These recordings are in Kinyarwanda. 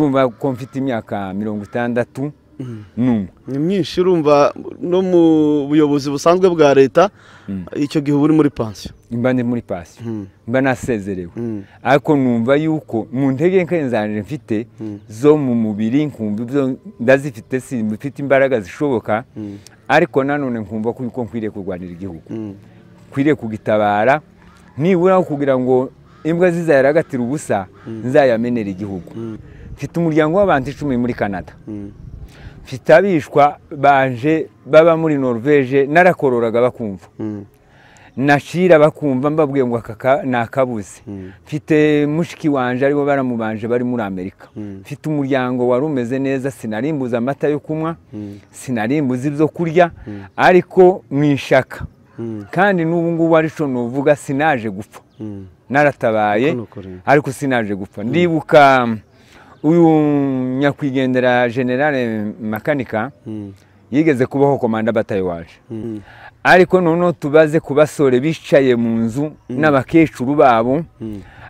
urumva ko mfite imyaka 60 numwe ni myinshi urumva no mu buyobozi busanzwe bwa leta icyo gihe uri muri pension imba ndi muri pension mba nasezerewe ariko numva yuko mu ntege nkenzanje mfite zo mu mubiri nkumva ibyo ndazifite mfite imbaraga zishoboka ariko nanone nkumva ko nkwiriye kurwanira igihugu kwiriye kugitabara nibura kugira ngo imbwa zizayaragatira ubusa nzayamenera igihugu mfite umuryango w'abantu 10 muri Canada mfite abishwa banje baba muri Norvege narakororaga bakumva nashira bakumva mbabwiye ngo akaka nakabuze mfite mushiki wanje aribo baramubanje bari muri Amerika mfite umuryango warumeze neza sinarimbuza amata yo kumwa sinarimbuza ibyo kurya ariko mwishaka kandi n'ubu ngubu arico novuga sinaje gupfa naratabaye ariko sinaje gupfa ndibuka uyu nyakwigendera General Makanika yigeze kubaho komanda batayo waje ariko none tubaze kubasore bicaye mu nzu n'abakecuru babo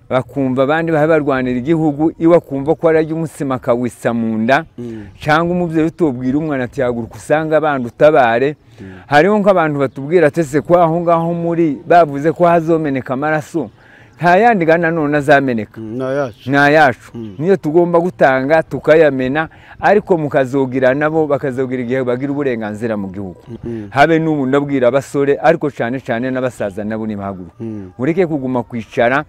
bakumva abandi babarwanira igihugu iwa kumva ko ari umusima kawisa munda cyangwa umubyeyi utobwira umwana ati haguruka usanga abandi utabare hariho nk'abantu batubwira atese ko aho ngaho muri bavuze ko hazomeneka amaraso nta yandi gana none azameneka na yacu niyo tugomba gutanga tukayamena ariko mukazogira nabo bakazogira igihe bagira uburenganzira mu gihugu habe n'ubu ndabwira abasore ariko cyane n'abasaza nabo nibahaguruka ureke kuguma kwicara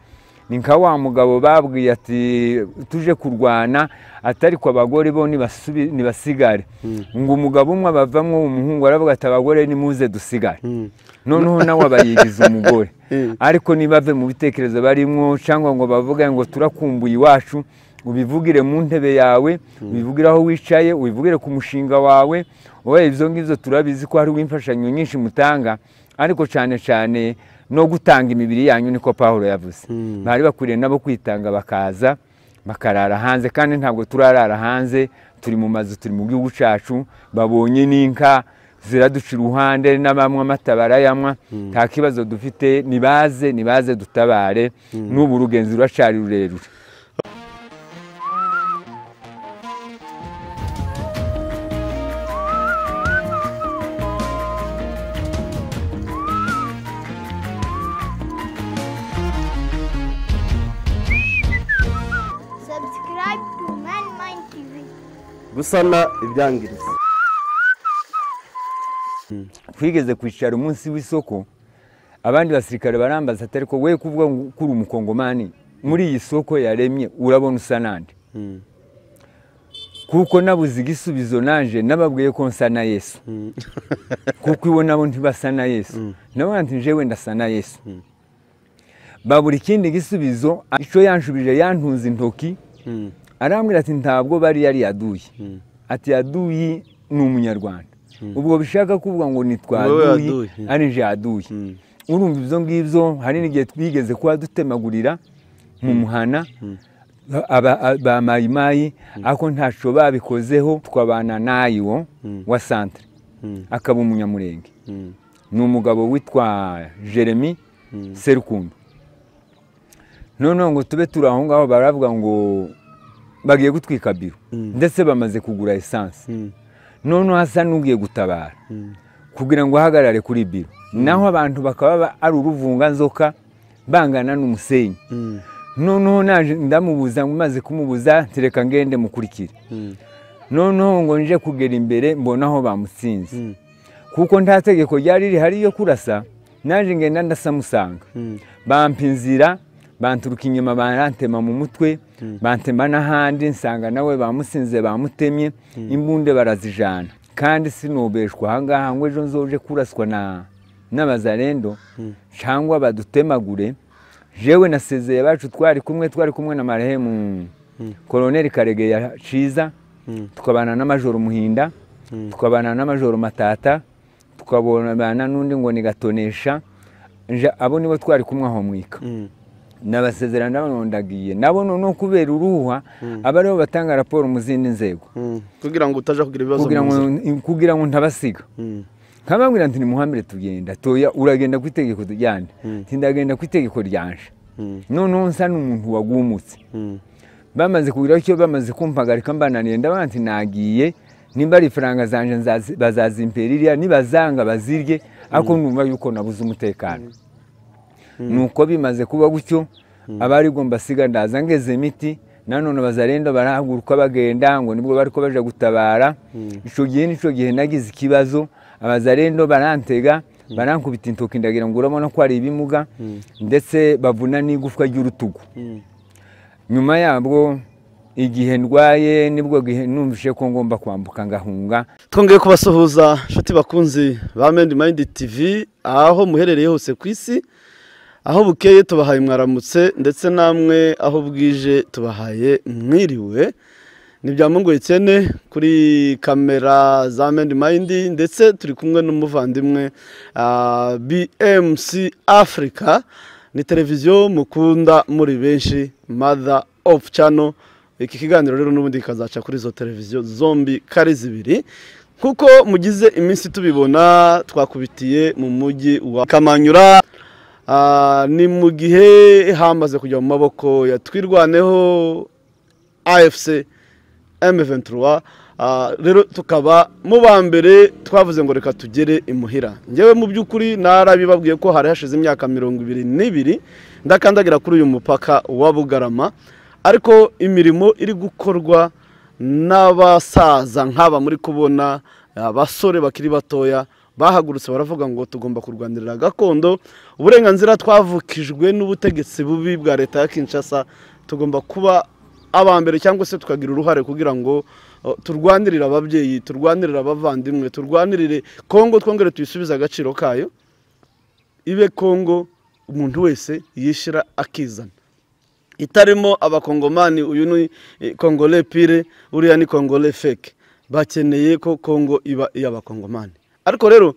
ni nka wa mugabo babwiye ati tuje kurwana atari ko abagore bo nibasigare ngo umugabo umwe abavamwe umuhungu aravuga ati abagore ni muze dusigare noneho nawe abayigize umugore ariko nibave mu bitekerezo barimwo cyangwa ngo bavuga ngo turakumbuye iwacu ubivugire mu ntebe yawe ubivugire aho wicaye ubivugire ku mushinga wawe oye ibyo ngibyo turabizi ko hari w'imfashanyo nyinshi mutanga ariko cyane no gutanga imibiri yanyu niko Paulo yavuze bari bakwiriye nabo kwitanga bakaza bakarara hanze kandi ntabwo turarara hanze turi mu mazu turi mu gihugu cyacu babonye n'inka ziraduca iruhande n'abamwe amatabara yamwa nta kibazo dufite nibaze dutabare n'ubu rugenzi ruracari rurerure gusana ibyangiriza twigeze kwicara umunsi w'isoko abandi basirikare barambaza atari ko we kuvuga kuri umukongomani muri iyi soko yaremye urabona usa nande kuko nabuze igisubizo nanje nababwiye ko nsa na Yesu kuko ibo nabo ntibasa na Yesu nabo njewe ndasa na Yesu babura ikindi gisubizo ico yanshubije yantunze intoki arambwira ati ntabwo bari yari yaduye ati yaduye ni umunyarwanda ubwo bishaka kuvuga ngo nitwaduye ari nje yaduye urumva ibyo ngibyo hari n'igihe twigeze kuba dutemagurira mu muhana ba mayimayi ako ntaco babikozeho twabana nayo wa centre akaba umunyamurenge ni umugabo witwa Jeremy Serukundo none ngo tube turaho ngaho baravuga ngo bagiye gutwika biro ndetse bamaze kugura essence none hasa nugiye gutabara kugira ngo hagarare kuri biro naho abantu bakaba ari uruvunga nzoka bangana n'umusenyi none naje ndamubuza maze kumubuza tereka ngende mukurikire none ngo nje kugera imbere mbona aho bamutsinze kuko nta tegeko ryari rihari yo kurasa naje ngenda ndasamusanga bampinzira banturuka inyuma barantema mu mutwe bantema n'ahandi nsanga nawe bamusinze bamutemye imbunde barazijana kandi sinobeshwa ahangaha ngo ejo nzoje kuraswa n'abazarendo cyangwa badutemagure jewe nasezeye bacu twari kumwe na marehemu Colonel Karegeya Ciza tukabana na Majoro Muhinda tukabana na Majoro Matata tukabona n'undi ngo ni Gatonesha abo nibo twari kumwe aho mwika nabasezerana n'abondagiye nabo no kubera uruha abariho batanga raporo mu zindi nzego kugira ngo utaje kugira ibibazo kugira ngo ntabasiga nkababwira nti ni Muhammed tugenda toya uragenda ku itegeko ryande tindagenda ku itegeko ryanje none nsa n'umuntu wagumutse bamaze kugira icyo bamaze kumpagarika mbananiye ndabanti nagiye nimba ari faranga zanje bazazimperira nibazanga bazirye ako numva yuko nabuze umutekano nuko bimaze kuba gutyo abari gomba siga ndaza ngeze miti nanone bazarenda barahaguruka bagenda ngo nibwo bariko baje gutabara ico gihe nagize ikibazo abazarendo barantega barankubita intoki ndagira ngo urabona ko ari ibimuga ndetse bavuna n'igufwa ry'urutugu nyuma yabwo igihe ndwaye nibwo gihe numvishe ko ngomba kwambuka ngahunga. Twongeye kubasuhuza nshuti bakunzi ba Mendi Mind TV aho muherereye hose ku isi, aho bukeye tubahaye mwaramutse ndetse namwe aho bwije tubahaye mwiriwe. Nibyamungoye cyane kuri kamera za Mendi Mind ndetse turi kumwe n'umuvandimwe BMC Africa, ni televiziyo mukunda muri benshi, Mother of Channel. Iki kiganiro rero n'ubundi kazaca kuri izo televiziyo zombi kari zibiri. Kuko mugize iminsi tubibona twakubitiye mu mujyi wa Kamanyura, ni mu gihe hamaze kujya mu maboko ya Twirwaneho AFC M23. Rero tukaba mu bambere twavuze ngo reka tugere imuhira. Ngewe mu by'ukuri narabibabwiye ko hari hashize imyaka 22 ndakandagira kuri uyu mupaka wa Bugarama, ariko imirimo iri gukorwa n'abasaza nk'aba muri kubona, abasore bakiri batoya bahagurutse baravuga ngo tugomba kurwanirira gakondo, uburenganzira twavukijwe n'ubutegetsi bubi bwa leta ya Kinshasa, tugomba kuba abambere cyangwa se tukagira uruhare kugira ngo turwanirire ababyeyi, turwanirire abavandimwe, turwanirire Kongo, twongere tuyisubiza agaciro kayo, ibe Kongo umuntu wese yishira akizana, itarimo abakongomani. Uyu ni Congolais pire, uriya ni Congolais fake. Bakeneye ko Kongo iba iy'abakongomani. Ariko rero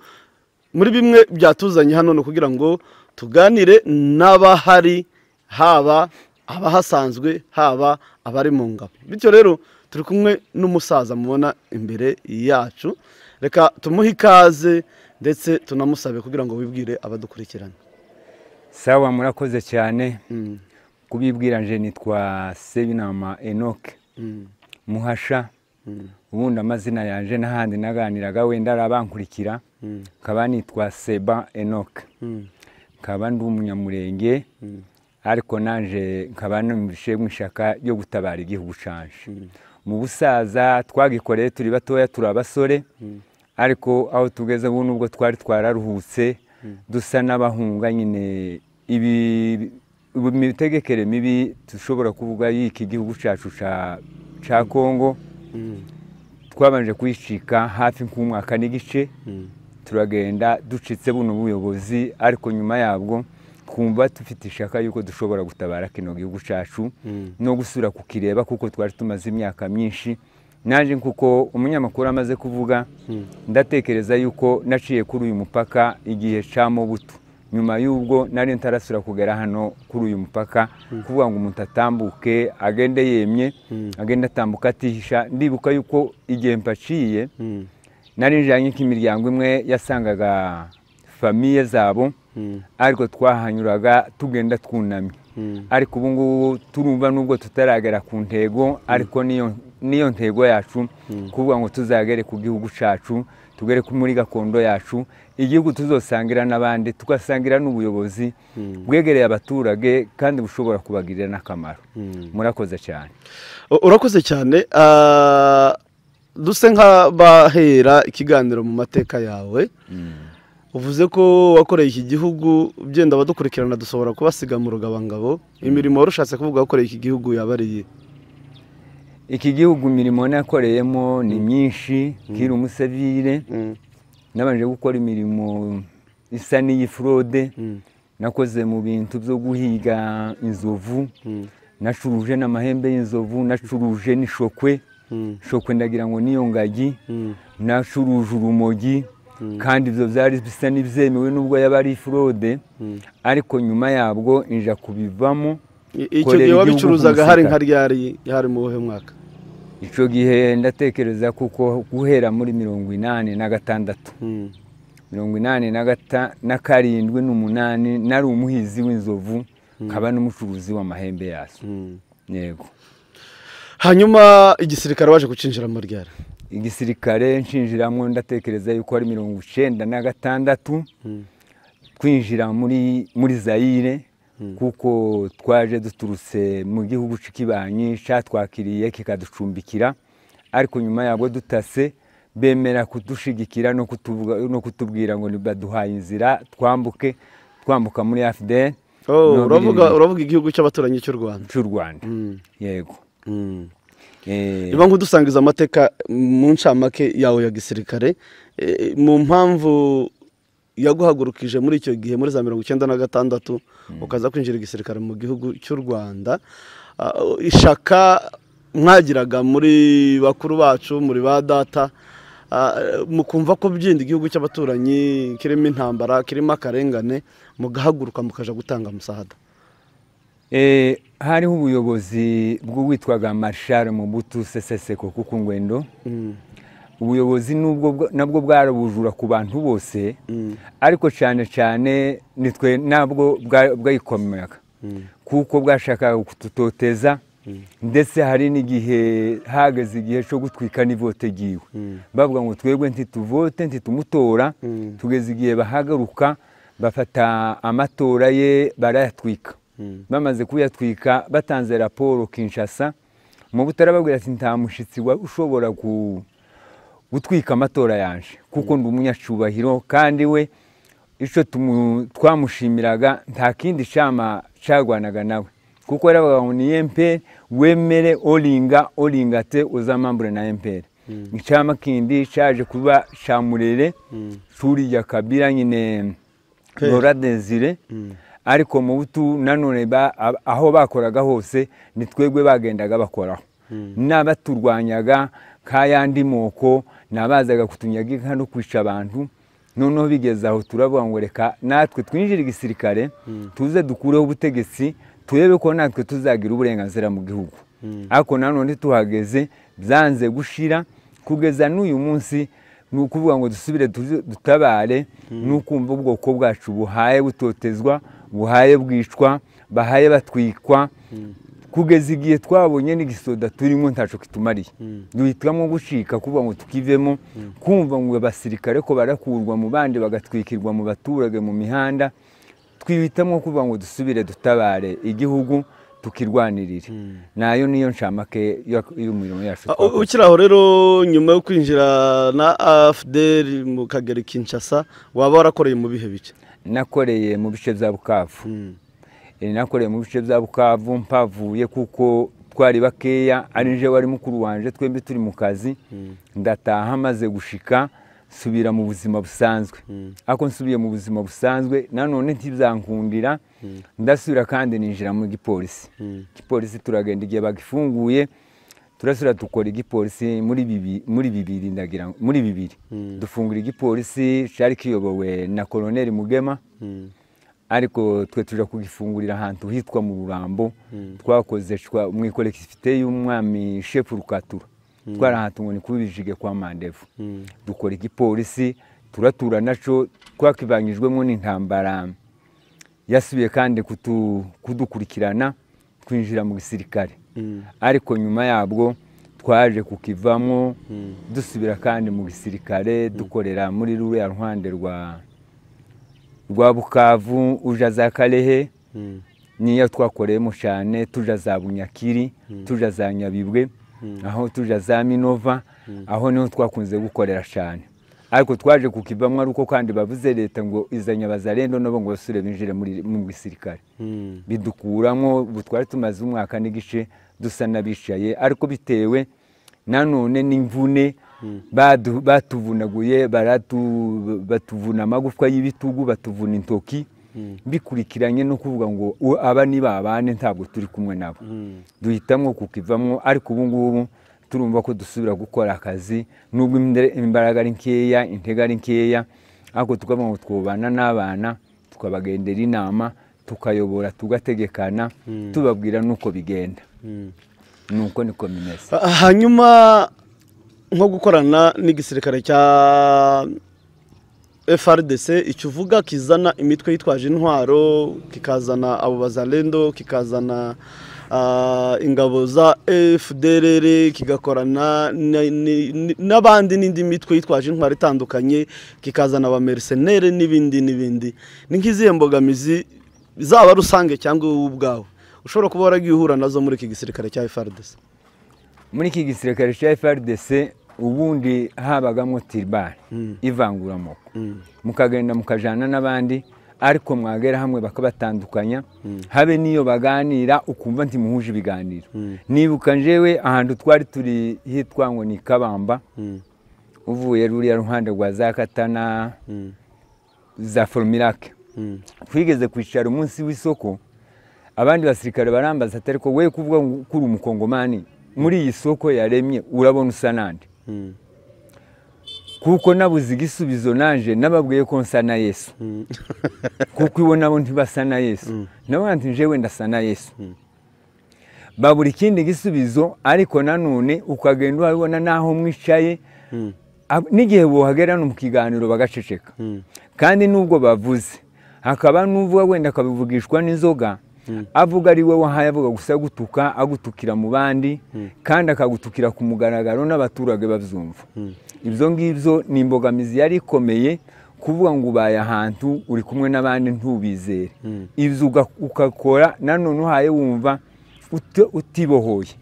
muri bimwe byatuzanye hano no kugira ngo tuganire n'abahari, haba abahasanzwe haba abari mu ngabo. Bityo rero turi kumwe n'umusaza mubona imbere yacu, reka tumuhe ikaze ndetse tunamusabe kugira ngo wibwire abadukurikirana. Sawa, murakoze cyane. Kubibwira nje nitwa Sebinama Enoch Muhasha, ubundi amazina yanje n'ahandi naganiraga wenda arabankurikira, kaba nitwa Seba Enoch, kaba ndi umunyamurenge, ariko nanje nkaba numvishe mwishaka ryo gutabara igihugu canje. Mu busaza twagikoreye turi batoya turi abasore, ariko aho tugeze ubu nubwo twari twararuhutse dusa n'abahunga nyine imitegekere mibi dushobora kuvuga y'iki gihugu cyacu ca Kongo. Twabanje kwishika hafi nk'umwaka n'igice, turagenda ducitse buno buyobozi, ariko nyuma yabwo twumva dufite ishaka yuko dushobora gutabara kino gihugu cyacu no gusura kukireba, kuko twari tumaze imyaka myinshi. Naje kuko umunyamakuru amaze kuvuga, ndatekereza yuko naciye kuri uyu mupaka igihe ca Mobutu. Nyuma y'ubwo nari ntarasura kugera hano kuri uyu mupaka, kuvuga ngo umuntu atambuke agende yemye, agenda atambuka atihisha. Ndibuka yuko igihe mpaciye nari njanye nk'imiryango imwe yasangaga famiye zabo, ariko twahanyuraga tugenda twunamye. Ariko ubu ngubu turumva nubwo tutaragera ku ntego, ariko niyo ntego yacu, kuvuga ngo tuzagere ku gihugu cyacu, tugere muri gakondo yacu, igihugu tuzosangira n'abandi, tugasangira n'ubuyobozi bwegereye abaturage kandi bushobora kubagirira n'akamaro. Murakoze cyane. Urakoze cyane. Duse nk'abahera ikiganiro mu mateka yawe. Uvuze ko wakoreye iki gihugu, byenda abadukurikirana dushobora kubasiga mu rugabangabo. Imirimo warushatse kuvuga wakoreye iki gihugu yabariye? Iki gihugu imirimo nakoreyemo ni myinshi. Kiri umusivile, nabanje gukora imirimo isa n'iy'ifraude. Nakoze mu bintu byo guhiga inzovu, nacuruje n'amahembe y'inzovu, nacuruje n'ishokwe. Shokwe ndagira ngo niyo ngagi, nacuruje urumogi, kandi ibyo byari bisa n'ibyemewe nubwo yabari fraude, ariko nyuma yabwo inja kubivamo. Icyo gihe wabicuruzaga hari nka ryari, yari mu buhe mwaka? Icyo gihe ndatekereza kuko guhera muri 86 87 n'umunani nari umuhizi w'inzovu, kaba n'umucuruzi w'amahembe yaso. Yego. hanyuma igisirikare waje kucinjira mu ryari? Igisirikare nshinjiramo ndatekereza yuko ari 1996 twinjira muri Zaire kuko twaje duturutse mu gihugu cy'ikibanyi cyatwakiriye kikaducumbikira, ariko nyuma yabwo dutase bemera kudushigikira no kutubwira ngo nibaduhaye inzira twambuka muri AFDL. Uravuga igihugu cy'abaturanyi cy'u Rwanda. Yego. Niba nkudusangiza amateka mu ncamake yawe ya gisirikare, mu mpamvu yaguhagurukije muri icyo gihe muri za 1996 ukaza kwinjira igisirikare mu gihugu cy'u Rwanda, ishaka mwagiraga muri bakuru bacu, muri ba data, mukumva ko byindi igihugu cy'abaturanyi kirimo intambara, kirimo akarengane, mugahaguruka mukaja gutanga musahada? Hariho ubuyobozi bw'uwitwaga Marshal Mobutu Sese Seko Kuku Ngwendo. Ubuyobozi nabwo bwarabujura ku bantu bose, ariko cyane cyane nitwe nabwo bwayikomeraga kuko bwashakaga kututoteza, ndetse hari n'igihe hageze igihe cyo gutwika n'ivote giwe, bavuga ngo twebwe ntituvote ntitumutora, tugeze igihe bahagaruka bafata amatora ye barayatwika. Bamaze kuyatwika batanze raporo Kinshasa, mu butarababwira ati nta mushitsi ushobora gutwika amatora yanje kuko ndi umunyacubahiro, kandi we ico twamushimiraga nta kindi cyama cyagwanaga nawe kuko yaravuga ngo ni MPR wemere olinga te uzamambure na MPR. Icyama kindi cyaje kuba cyamurere shuri ya Kabila nyine Laurent Désiré, ariko mu butu nanone aho bakoraga hose ni twebwe bagendaga bakoraho, n'abaturwanyaga kayandi moko nabazaga kutunyaga inka no kwica abantu. Noneho bigeze aho turavuga ngo reka natwe twinjira igisirikare tuze dukureho ubutegetsi, turebe ko natwe tuzagira uburenganzira mu gihugu. Ariko nanone tuhageze byanze gushira, kugeza n'uyu munsi nukuvuga ngo dusubire dutabare, nukumva ubwoko bwacu buhaye butotezwa, buhaye bwicwa, bahaye batwikwa, kugeza igihe twabonye n'igisoda turimo ntaco kitumariye. Duhitamo gushika kuvuga ngo tukivemo, kumva ngo abasirikare ko barakurwa mu bandi bagatwikirwa mu baturage mu mihanda, twihitamo kuvuga ngo dusubire dutabare igihugu tukirwanirire. Nayo niyo ncamake y'umurimo yacu. Ukiraho rero nyuma yo kwinjira na AFDL mu kagera Kinshasa, waba warakoreye mu bihe bice? Nakoreye mu bice bya Bukavu. Nakoreye mu bice bya Bukavu mpavuye kuko twari bakeya, ari nje wari mukuru wanje, twembi turi mu kazi. Ndataha maze gushika subira mu buzima busanzwe. Ako nsubiye mu buzima busanzwe nanone ntibyankundira, ndasubira kandi ninjira mu gipolisi. Gipolisi turagenda igihe bagifunguye, turasura dukora igipolisi muri bibiri ndagira muri bibiri. Dufungura igipolisi cyari kiyobowe na Colonel Mugema, ariko twe tuja kugifungurira ahantu hitwa mu Rurambo. Twakoze mu kolektivite y'umwami Chef Rukatura, twara ahantu ngo ni kubijige kwa Mandevu. Dukora igipolisi turatura naco, twakivanyijwemo n'intambara yasubiye kandi kudukurikirana twinjira mu gisirikare. Ariko nyuma yabwo twaje kukivamo dusubira kandi mu gisirikare dukorera muri ruriya ruhande rwa Bukavu uja za Kalehe, niyo twakoreyemo cyane, tuja za Bunyakiri, tuja za Nyabibwe, aho tuja za Minova, aho niho twakunze gukorera cyane. Ariko twaje kukivamo aruko kandi bavuze leta ngo izanya bazarendo nabo ngo basure binjire mu gisirikare. Bidukuramo butwari tumaze umwaka n'igice dusa nabicaye, ariko bitewe nanone n'imvune batuvunaguye, batuvuna amagufwa y'ibitugu, batuvuna intoki, bikurikiranye no kuvuga ngo aba ni babane ntabwo turi kumwe nabo. Duhitamo kukivamo, ariko ubu ngubu turumva ko dusubira gukora akazi, nubwo imbaraga ari nkeya, intega ari nkeya, ariko tukavuga ngo twobana n'abana, tukabagendera inama, tukayobora, tugategekana, tubabwira nuko bigenda. Nuko niko bimeze. Hanyuma nko gukorana n'igisirikare cya FRDC, icyo uvuga kizana imitwe yitwaje intwaro, kikazana abo bazalendo, kikazana ingabo za FDLR kigakorana n'abandi n'indi mitwe yitwaje intwari itandukanye kikazana aba mercenaires n'ibindi ni nk'izihe mbogamizi zaba rusange cyangwa ubwawe ushobora kuba waragiye uhura nazo muri iki gisirikare cya FARDC? Muri iki gisirikare cya FARDC ubundi habagamo tribal ivanguramoko mukagenda mukajana n'abandi ariko mwagera hamwe bakabatandukanya habe niyo baganira ukumva ntimuhuje ibiganiro. Nibuka njewe ahantu twari turi hitwa ngo ni Kabamba uvuye ruriya ruhande rwa za Katana za Formulac twigeze kwicara umunsi w'isoko abandi basirikare barambaza atari ko we kuvuga kuri umukongomani muri iyi soko yaremye urabona usa nande kuko nabuze igisubizo nanje nababwiye ko nsa na Yesu kuko ibona bo ntibasa na Yesu nabo njewe ndasa na Yesu babura ikindi gisubizo ariko nanone ukagenda ubona naho mwicaye n'igihe bohagera no mu kiganiro bagaceceka kandi nubwo bavuze hakaba nuvuga wenda akabivugishwa n'inzoga avuga ari we wahaye avuga gusa gutuka agutukira mu bandi kandi akagutukira ku mugaragaro n'abaturage bavyumva. Ibyo ngibyo ni imbogamizi yari ikomeye kuvuga ngo ubaye ahantu uri kumwe n'abandi ntubizere ibyo ukakora nanone uhaye wumva utibohoye.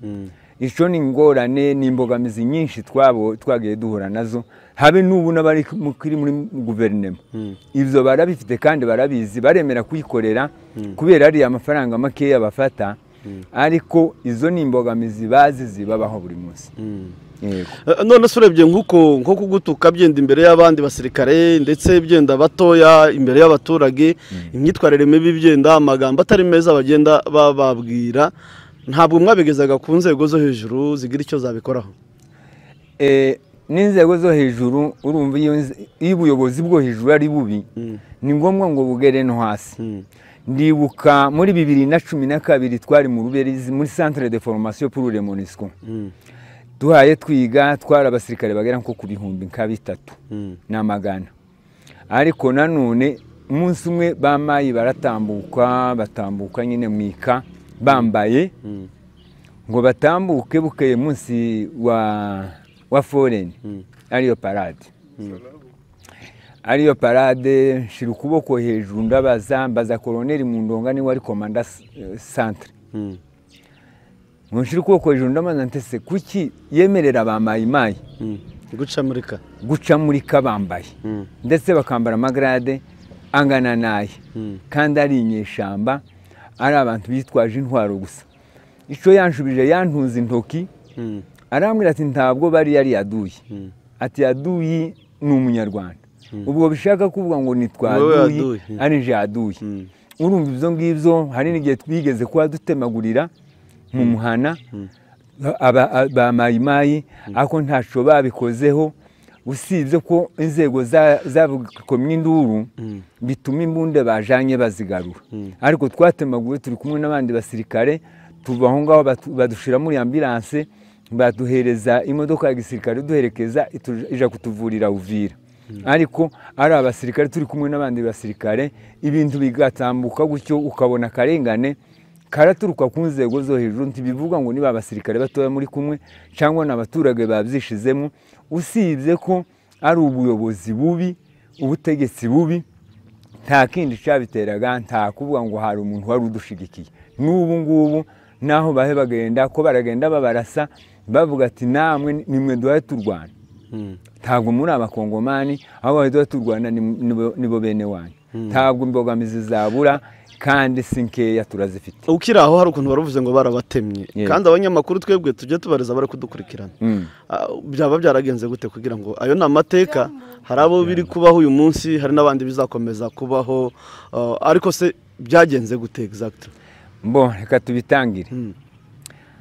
Ico ni ingorane ni imbogamizi nyinshi twagiye duhura nazo habe n'ubu n'abari muri guverinoma ibyo barabifite kandi barabizi baremera kuyikorera kubera ari amafaranga makeya bafata ariko izo ni imbogamizi bazi zibabaho buri munsi. None surebye nko kugutuka byenda imbere y'abandi basirikare ndetse byenda batoya imbere y'abaturage imyitwarire mibi byenda amagambo atari meza bagenda bababwira ntabwo mwabigezaga ku nzego zo hejuru zigira icyo zabikoraho? N'inzego zo hejuru urumva iyo ubuyobozi bwo hejuru ari bubi ni ngombwa ngo bugere no hasi. Ndibuka muri 2012 twari mu Ruberizi muri centre de formation pour les MONUSCO duhaye twiga twara abasirikare bagera nko ku 3,000 n'amagana ariko nanone umunsi umwe bamayi batambuka nyine mwika bambaye ngo batambuke bukeye munsi wa foreign ariyo parade shira ukuboko hejuru mbaza colonel Mundonga ni wari commanda centre shira ukuboko hejuru ndamaza ntese kuki yemerera abamayimayi guca murika bambaye ndetse bakambara amagrade angana naye kandi ari inyeshamba ari abantu bitwaje intwaro gusa. Ico yanshubije yantunze intoki arambwira ati ntabwo bari yari yaduye ati yaduyi ni umunyarwanda ubwo bishaka kuvuga ngo nitwaduye ari je yaduye. Urumva ibyo ngibyo hari n'igihe twigeze kwa dutemagurira mu muhana abamayimayi ako ntaco babikozeho usibye ko inzego zavukomye induru bituma imbunde bajanye bazigarura ariko twatemaguye turi kumwe n'abandi basirikare tubaho ngaho badushira muri ambulance baduhereza imodoka ya gisirikare duherekeza ija kutuvurira Uvira ariko ari abasirikare turi kumwe n'abandi basirikare ibintu bigatambuka gutyo ukabona karengane karaturuka ku nzego zo hejuru ntibivuga ngo niba abasirikare batoya muri kumwe cyangwa n'abaturage babyishizemo usibye ko ari ubuyobozi bubi ubutegetsi bubi nta kindi cyabiteraga nta kuvuga ngo hari umuntu wari udushigikiye. N'ubu ngubu naho bahe bagenda ko baragenda babarasa bavuga ati namwe nimwe duhaye turwana ntabwo muri abakongomani aho bahe duhaye turwana nibo bene wanyu ntabwo imbogamizi zabura kandi sinkeya turazifite. Ukiri aho hari ukuntu baruvuze ngo barabatemye kandi abanyamakuru twebwe tujye tubariza bari kudukurikirana byaba byaragenze gute kugira ngo ayo na mateka hari abo biri kubaho uyu munsi hari n'abandi bizakomeza kubaho ariko se byagenze gute exact? Reka tubitangire.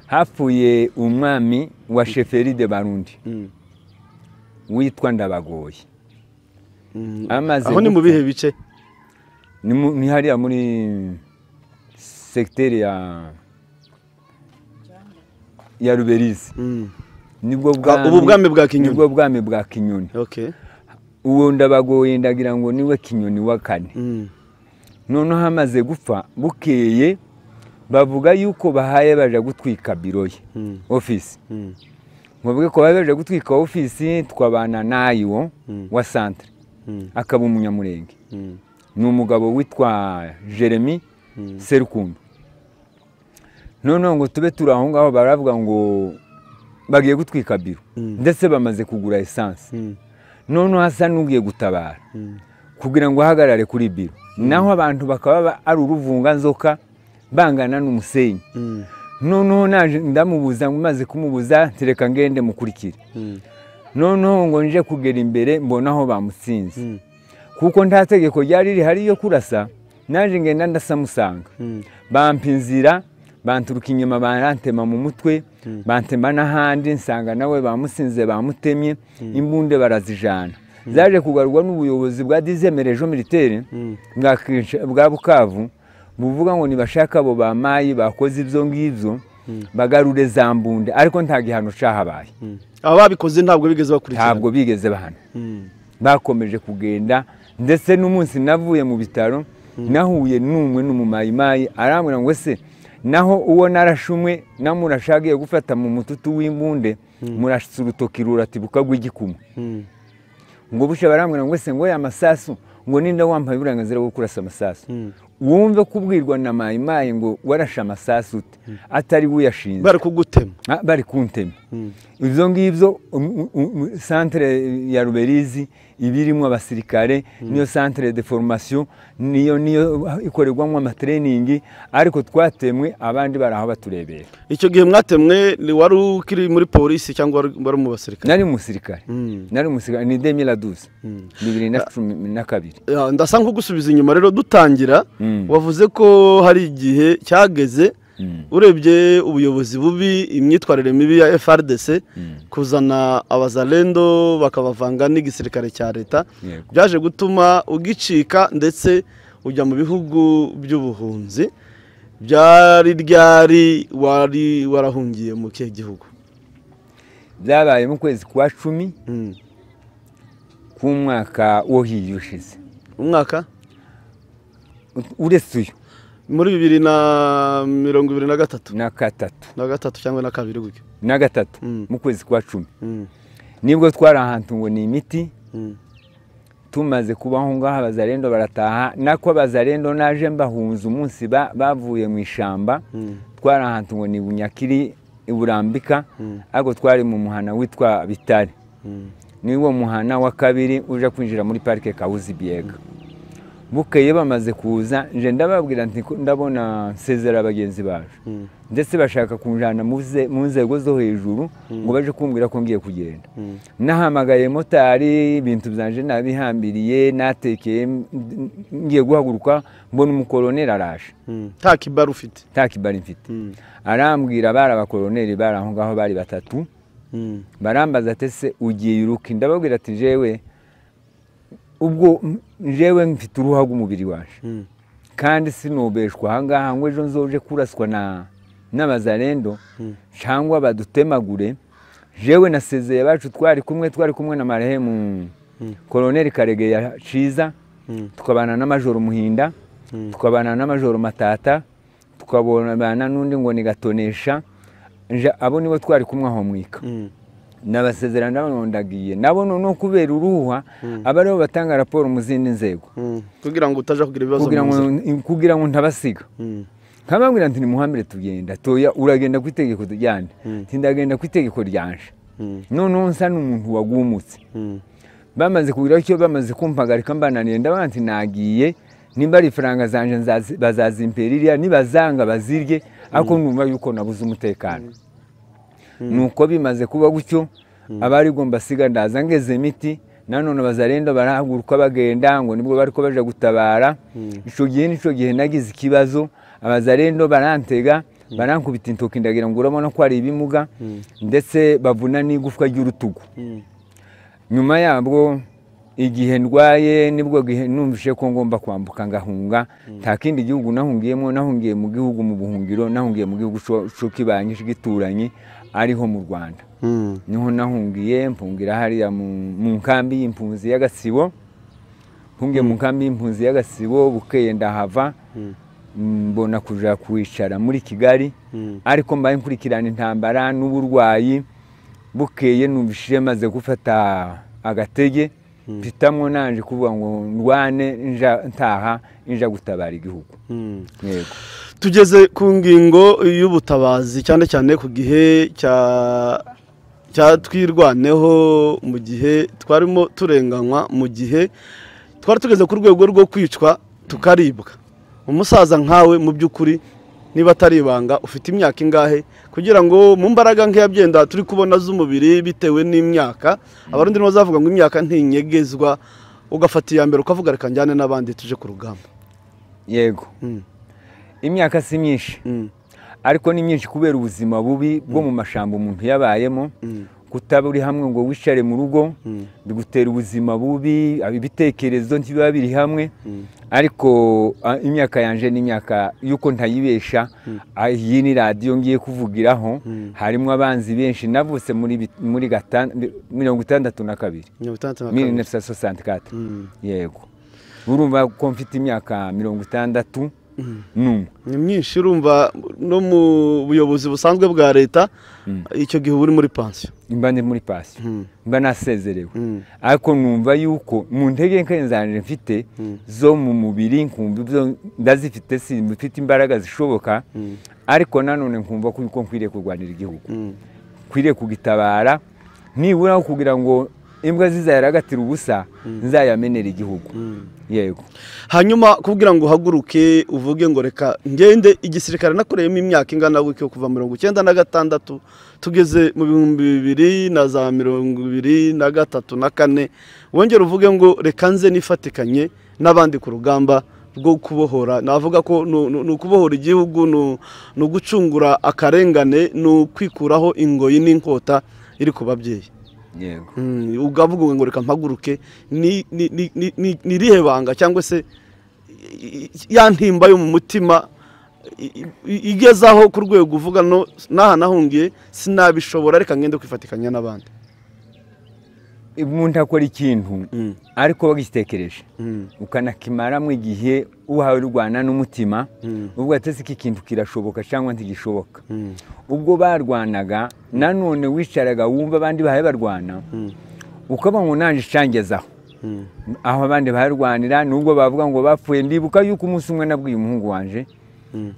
Hapfuye umwami wa Sheferi de Barundi witwa Ndabagoye. Aho ni mu bihe bice? Ni hariya muri secteur ya Ruberizi. Nibwo bwami bwa Kinyoni. Uwo Ndabagoye ndagira ngo niwe Kinyoni wa kane. Noneho hamaze gupfa bukeye bavuga yuko bahaye baje gutwika biro ye office mvuge ko baje gutwika office twabana nayo wa centre akaba umunyamurenge ni umugabo witwa Jeremy Serukundo none ngo tube turaho ngaho baravuga ngo bagiye gutwika biro ndetse bamaze kugura essence none hasa nugiye gutabara kugira ngo hagarare kuri biro naho abantu bakaba ari uruvunga nzoka bangana n'umusenyi none naje ndamubuza ngo maze kumubuza tereka ngende mukurikire none ngo nje kugera imbere mbona aho bamutsinze kuko nta tegeko ryari rihari yo kurasa naje ngenda ndasamusanga bampinzira banturuka inyuma barantema mu mutwe bantema n'ahandi nsanga nawe bamusinze bamutemye imbunde barazijana zaje kugarurwa n'ubuyobozi bwa dizemerejo militaire bwa Bukavu buvuga ngo nibashaka abo bamayi bakoze ibyo ngibyo bagarure za mbunde ariko nta gihano cyahabaye aba babikoze ntabwo bigeze bakurikira ntabwo bigeze bahana bakomeje kugenda ndetse n'umunsi navuye mu bitaro nahuye n'umwe n'umumayimayi arambwira ngo se naho uwo narashumwe namurashagiye gufata mu mututu w'imbunde murashitse urutoki ruratibuka gw'igikuma ngo bushe barambwira ngo se ngo ya masasu ngo ninde wampaye uburenganzira bwo kurasa amasasu wumve kubwirwa na mayimayi ngo warasha amasasu atari buyashinze bari kugutema bari kuntema izo ngibyo centre ya Ruberizi ibirimo abasirikare niyo centre de formation niyo ikorerwamo amatraining ariko twatemwe abandi baraho baturebera icyo gihe mwatemwe ni wari ukiri muri polisi cyangwa wari mu basirikare nari umusirikare ni 2012 2012 ndasa nko gusubiza inyuma rero dutangira wavuze ko hari igihe cyageze urebye ubuyobozi bubi imyitwarire mibi ya FRDC kuzana abazalendo bakabavanga n'igisirikare cya leta byaje gutuma ugicika ndetse ujya mu bihugu by'ubuhunzi byari ryari wari warahungiye mu kihe gihugu byabaye mu kwezi kwa 10 ku mwaka wo hiyushize umwaka uretse uyu muri 2023 na gatatu cyangwa na kabiri gutyo na gatatu mu kwezi kwa 10 nibwo twari ahantu ngo ni imiti tumaze kubaho ngaho abazarendo barataha nako abazarendo naje mbahunza umunsi bavuye mu ishamba twari ahantu ngo ni Bunyakiri iburambika ariko twari mu muhana witwa Bitare niwo muhana wa kabiri uje kwinjira muri parike Kahuzi Biega bukeye bamaze kuza nje ndababwira nti ndabona nsezera abagenzi baje ndetse bashaka kunjana mu nzego zo hejuru ngo baje kumbwira ko ngiye kugenda nahamagaye motari ibintu byanje nabihambiriye natekeye ngiye guhaguruka mbona umukoloneli araje nta kibari ufite nta kibari mfite arambwira bara abakoloneli bari aho ngaho bari batatu barambaza ati se ugiye uruki ndababwira ati jewe ubwo jewe mfite uruha rw'umubiri waje kandi sinobeshwa ahangaha ngo ejo nzoje kuraswa n'abazarendo cyangwa badutemagure jewe nasezeye bacu twari kumwe na marehemu Colonel Karege ya Ciza tukabana na Majoro Muhinda tukabana na Majoro Matata tukabona n'undi ngo ni Gatonesha abo nibo twari kumwe aho mwika nabasezerana nabondagiye nabo no kubera uruha abariho batanga raporo mu zindi nzego kugira ngo utaje kugira ibibazo kugira ngo ntabasiga nkababwira nti ni Muhammed tugenda toya uragenda ku itegeko tujyane tindagenda ku itegeko ryanje none nsa n'umuntu wagumutse bamaze kugira icyo bamaze kumpagarika mbananiye ndabanti nagiye nimba ari faranga zanje bazazimperira nibazanga bazirye ako numva yuko nabuze umutekano nuko bimaze kuba gutyo abari gomba siga ndaza ngeze imiti nanone bazarendo barahaguruka bagenda ngo nibwo bariko baje gutabara ico gihe nagize ikibazo abazarendo barantega barankubita intoki ndagira ngo urabona ko ari ibimuga ndetse bavuna n'igufwa ry'urutugu nyuma yabwo igihe ndwaye nibwo gihe numvishe ko ngomba kwambuka ngahunga nta kindi gihugu nahungiye mu gihugu mu buhungiro nahungiye mu gihugu cyo kibanyije gituranye ariho mu Rwanda niho nahungiye mpungira hariya mu nkambi y'impunzi y'Agasibo mpungiye mu nkambi y'impunzi y'Agasibo bukeye ndahava mbona kuja kwicara muri Kigali ariko mbaye nkurikirana intambara n'uburwayi bukeye numvishije maze gufata agatege mpitamwo nanje kuvuga ngo ndwane nja gutabara igihugu. Yego, tugeze ku ngingo y'ubutabazi cyane cyane ku gihe twirwaneho, mu gihe twarimo turenganywa, mu gihe twari tugeze ku rwego rwo kwicwa tukaribwa. Umusaza nkawe mu by'ukuri niba atari ibanga ufite imyaka ingahe, kugira ngo mu mbaraga nk'iyabyenda turi kubona z'umubiri bitewe n'imyaka, abarundi nibo bazavuga ngo imyaka ntinyegezwa, ugafata iya mbere ukavuga reka njyane n'abandi tuje ku rugamba? Yego, imyaka si myinshi ariko ni myinshi kubera ubuzima bubi bwo mu mashamba umuntu yabayemo, kutaba uri hamwe ngo wicare mu rugo bigutera ubuzima bubi, ibitekerezo ntibiba biri hamwe. Ariko imyaka yanje ni imyaka yuko ntayibesha, iyi ni radio ngiye kuvugiraho, harimo abanzi benshi navutse muri 1964. Yego, urumva ko mfite imyaka 66. Ni myinshi. Urumva no mu buyobozi busanzwe bwa leta icyo gihe uri muri pansiyo? Mba ndi muri pansiyo, mba nasezerewe. Ariko numva yuko mu ntege nke zanje mfite zo mu mubiri nkumva ndazifite, mfite imbaraga zishoboka, ariko nanone nkumva ko nkwiriye kurwanira igihugu, nkwiriye kugitabara, nibura kugira ngo imbwa zizayaragatira ubusa nzayamenera igihugu. Yego, hanyuma kugira ngo uhaguruke uvuge ngo reka ngende igisirikare nakoreyemo imyaka ingana gutyo kuva 1996 tugeze mu 2023 na 4, wongera uvuge ngo reka nze nifatikanye n'abandi ku rugamba rwo kubohora, navuga ko no kubohora igihugu, no gucungura akarengane, no kwikuraho ingoyi n'inkota iri ku babyeyi. Yego, ugavuga ngo reka mpaguruke, ni rihe banga cyangwa se ya ntimba yo mu mutima igezaho ku rwego uvuga no naha nahungiye sinabishobora reka ngende kwifatikanya n'abandi? Umuntu akora ikintu ariko bagitekereje ukanakimaramo igihe uhawe rwana n'umutima, ubwo atese iki kintu kirashoboka cyangwa ntigishoboka. Ubwo barwanaga nanone wicaraga wumva abandi bahaye barwana, ukaba ngo nanje cangezaho aho abandi barwanira, nubwo bavuga ngo bapfuye. Ndibuka yuko umunsi umwe nabwiye umuhungu wanje,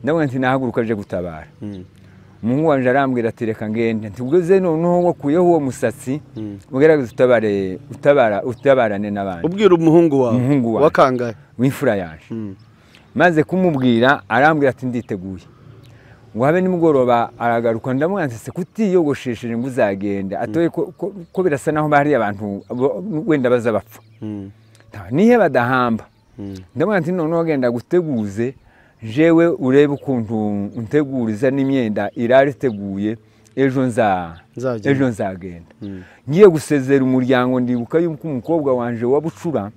ndabona nti nahaguruka aje gutabara. Umuhungu wanje arambwira ati reka ngende, ntugeze noneho wakuyeho uwo musatsi ugerageza utabarane n'abandi. Ubwira umuhungu wawe wakangaye w'imfura yaje, maze kumubwira arambwira ati nditeguye. Ngo habe nimugoroba aragaruka, ndamubwira nti se kutiyogoshesheje ngo uzagenda, atoye ko birasa naho bari abantu wenda baza bapfa, nihe badahamba. Ndamubwira nti noneho genda guteguze, jewe urebe ukuntu unteguriza n'imyenda irari teguye, ejo nzagenda. Ngiye gusezera umuryango, ndibuka yuko umukobwa wanje wa Bucura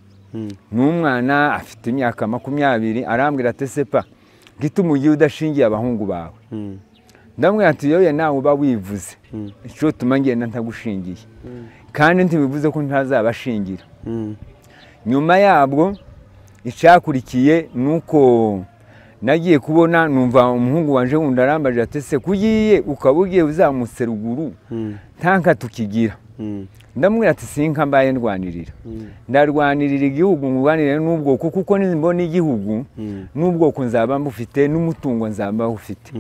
n'umwana afite imyaka 20, arambwira ati sepa gituma ugiye udashingiye abahungu bawe? Ndamubwira ati yoye nawe uba wivuze ico tuma ngenda ntagushingiye, kandi ntibivuze ko ntazabashingira. Nyuma yabwo icakurikiye nuko nagiye kubona numva umuhungu wanje wundi arambaje ati se kugiye ukabugiye uzamutse ruguru tanka tukigira. Ndamubwira ati sinka mbaye ndwanirira, ndarwanirira igihugu, ngwanirira n'ubwoko, kuko nimbona igihugu n'ubwoko nzaba mbufite n'umutungo nzaba ufite.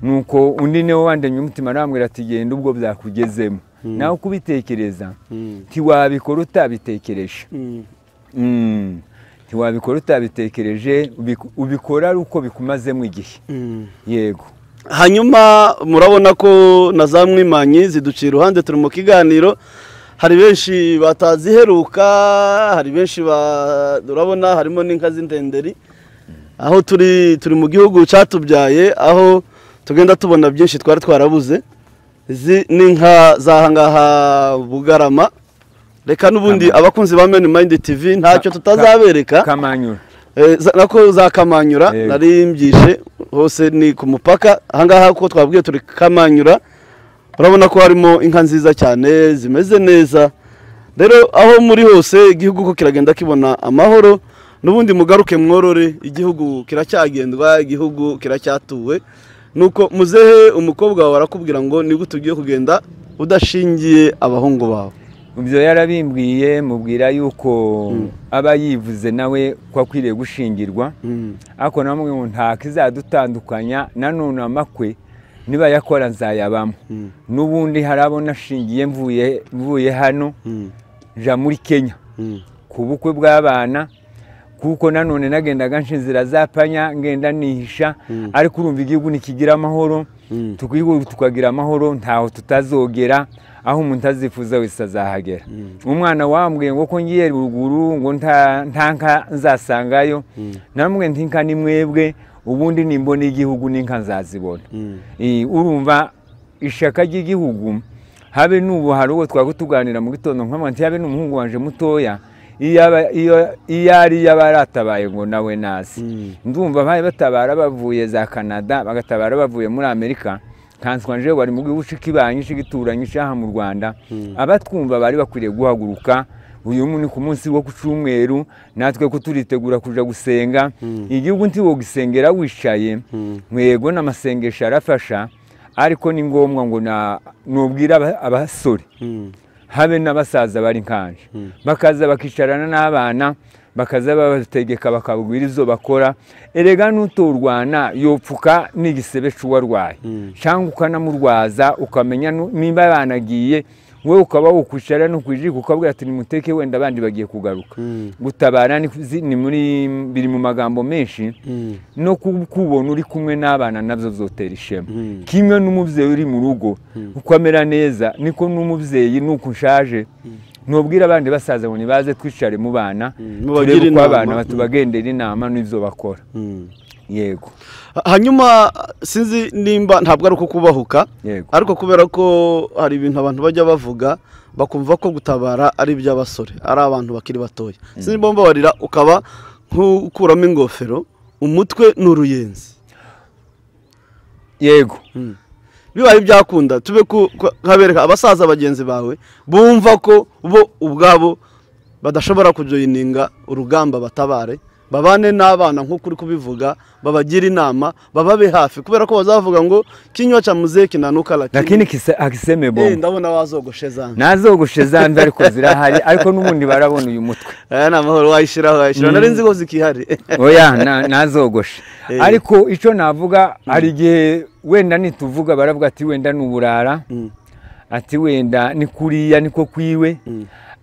Nuko undi newe wandemye umutima arambwira ati genda ubwo byakugezemo, nawe kubitekereza ntiwabikora utabitekereje. Ntiwabikora utabitekereje, ubikora ari uko bikumazemo igihe. Yego, hanyuma murabona ko na za mwimanyi ziduciye iruhande, turi mu kiganiro, hari benshi bataziheruka, hari benshi urabona harimo n'inka z'indenderi, aho turi mu gihugu cyatubyaye, aho tugenda tubona byinshi twari twarabuze. Izi n'inka zahangaha Bugarama, reka n'ubundi abakunzi ba Men Mind TV ntacyo tutazabereka. Kamanyura, nako za Kamanyura nari mbyishe hose ni ku mupaka. Ahangaha ko twabwiye turi Kamanyura, urabona ko harimo inka nziza cyane zimeze neza. Rero aho muri hose igihugu ko kiragenda kibona amahoro, n'ubundi mugaruke mworore, igihugu kiracyagendwa, igihugu kiracyatuwe. Nuko muzehe umukobwa wawe arakubwira ngo ni gute ugiye kugenda udashingiye abahungu bawe? ibyo yarabimbwiye, mubwira yuko aba yivuze nawe ko akwiriye gushingirwa, ariko namwe ngo nta kizadutandukanya, nanone amakwe niba yakora nzayabamo. N'ubundi harabona ashingiye mvuye hano nja muri Kenya ku bukwe bw'abana, kuko nanone nagendaga nshinzira zapanya ngenda nihisha, ariko urumva igihugu nikigira amahoro, tukagira amahoro, ntaho tutazogera, aho umuntu azifuza wese azahagera. Umwana wambwiye ngo ko ngiye ruguru ngo ntanka nzasangayo, namwe ntinka ni mwebwe, ubundi nimbona igihugu n'inka nzazibona. Urumva ishaka ry'igihugu, habe n'ubu hari uwo twagutuganira mu gitondo nk'amwe nti habe n'umuhungu wanje mutoya, iyo ari yabaratabaye ngo nawe nazi. Ndumva baye batabara bavuye za Canada, bagatabara bavuye muri Amerika, kanswa nje wari mu gihugu cy'ibanye cy'igituranye cyaha mu Rwanda. Abatwumva bari bakwiriye guhaguruka uyu muni ku munsi wo kucumweru, natwe ko turitegura kuja gusenga. Igihugu ntiwo gisengera wishaye, mwego n'amasengesho arafasha, ariko ni ngombwa ngo nubwira abasore habe n'abasaza bari nkanje, bakaza bakicarana n'abana, bakaza babategeka bakabwira izo bakora. Erega n'utorwana yopfuka n'igisebe cy'uwarwaye, cyangwa ukanamurwaza ukamenya nimba banagiye, wewe ukaba ukwicara no kwijika ukabwira ati nimuteke wenda abandi bagiye kugaruka. Gutabara ni muri biri mu magambo menshi, no kubona uri kumwe n'abana nabyo zotera ishema. Kimwe n'umubyeyi uri mu rugo ukamera neza, niko n'umubyeyi nuko nshaje nubwira abandi basaza ngo nibaze twicare mu bana, turebe ko abana batubagendera inama n'ibyo bakora. Yego. Hanyuma sinzi nimba ntabwo ari uko kubahuka, ariko kubera ko hari ibintu abantu bajya bavuga bakumva ko gutabara ari iby'abasore, ari abantu bakiri batoya. Sinzi bomba warira ukaba nkukuramo ingofero, umutwe n'uruyenzi. Yego. Bibaye byakunda tube kabereka abasaza bagenzi bawe bumva ko bo ubwabo badashobora kujoyininga urugamba batabare, babane n'abana nk'uko uri kubivuga, babagira inama, bababe hafi, kubera ko bazavuga ngo kinywa cha muzee kinanuka, lakini akiseme bomba. Ndabona wazogoshe zanze. Nazogoshe zanze ariko zirahari, ariko n'ubundi barabona uyu mutwe. Namahoro wayishiraho narinzi ko zikihari. Oya nazogoshe. Ariko ico navuga, hari igihe wenda nituvuga baravuga ati wenda n'uburara, ati wenda ni kuriya niko kwiwe.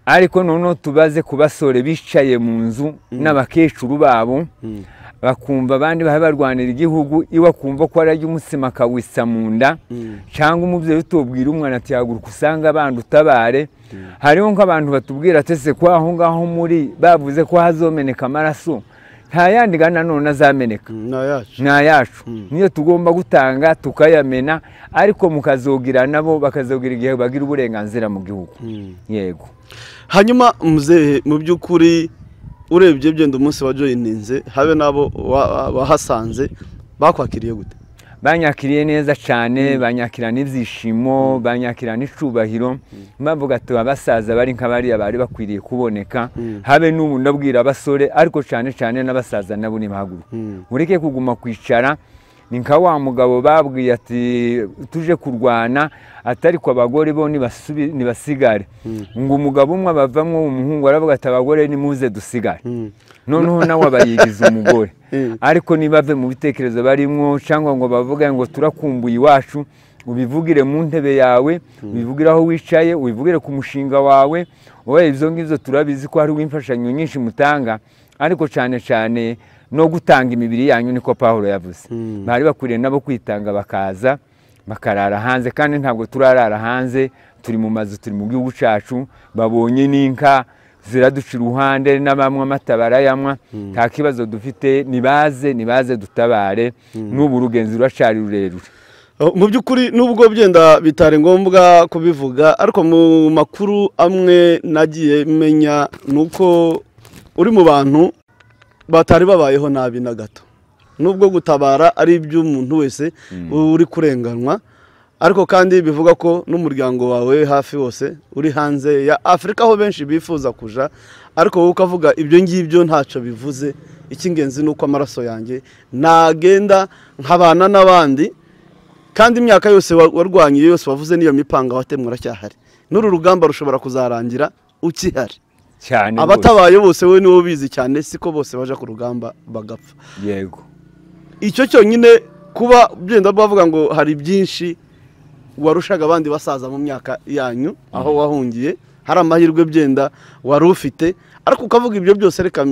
Ariko noneho tubaze ku basore bicaye mu nzu n'abakecuru babo, bakumva abandi barwanira igihugu, iwa kumva ko ari umutsima kawisa mu nda, cyangwa umubyeyi utubwira umwana ati haguruka usanga abandi utabare. Hariho nk'abantu batubwira atese ko aho ngaho muri bavuze ko hazomeneka amaraso, nta yandi gana none azameneka, nta yacu. Niyo tugomba gutanga tukayamena, ariko mukazogira nabo bakazogira igihe bagira uburenganzira mu gihugu. Yego. Hanyuma muzehe mu by'ukuri urebye byenda umunsi wa joyininze, habe nabo wahasanze bakwakiriye gute? Banyakiriye neza cyane, banyakirana ibyishimo, banyakirana icubahiro. Bavuga ati abasaza bari nk'abari bari bakwiriye kuboneka, habe n'ubu ndabwira abasore, ariko cyane cyane n'abasaza nabo ni bahaguru. Ureke kuguma kwicara, ni nka wa mugabo babwiye ati tuje kurwana, atari ko abagore bo nibasigare. Ngo umugabo umwe abavamwo umuhungu aravuga ati abagore nimuze dusigare. Noneho nawe abayigize umugore, ariko nibave mu bitekerezo barimwo, cyangwa ngo bavuga ngo turakumbuye iwacu, ubivugire mu ntebe yawe, ubivugire aho wicaye, ubivugire ku mushinga wawe. Oya ibyo ngibyo turabizi ko hari imfashanyo nyinshi mutanga, ariko cyane cyane no gutanga imibiri yanyu niko Pawulo yavuze. Bari bakwiriye nabo kwitanga bakaza bakarara hanze, kandi ntabwo turarara hanze, turi mu mazu, turi mu gihugu cyacu. Babonye n'inka ziraduca iruhande n'abamwe amata barayamwa, nta kibazo dufite, nibaze dutabare. N'ubu urugenzi ruracari rurerure. Mu by'ukuri nubwo byenda bitari ngombwa kubivuga, ariko mu makuru amwe nagiye menya nuko uri mu bantu batari babayeho nabi na gato. Nubwo gutabara ari iby'umuntu wese uri kurenganwa, ariko kandi bivuga ko n'umuryango wawe hafi wose uri hanze ya Afurika aho benshi bifuza kuja, ariko wowe ukavuga ibyo ngibyo ntacyo bivuze, icy'ingenzi ni uko amaraso yanjye nagenda nkabana n'abandi, kandi imyaka yose warwanye yose wavuze n'iyo mipanga watemwe uracyahari, n'uru rugamba rushobora kuzarangira ukihari cyane. Abatabaye bose wowe niwo bizi cyane, siko bose baje ku rugamba bagapfa. Yego, icyo cyonyine kuba byenda bavuga ngo hari byinshi warushaga abandi basaza mu myaka yanyu aho wahungiye, hari amahirwe byenda wari ufite, ariko ukavuga ibyo byose reka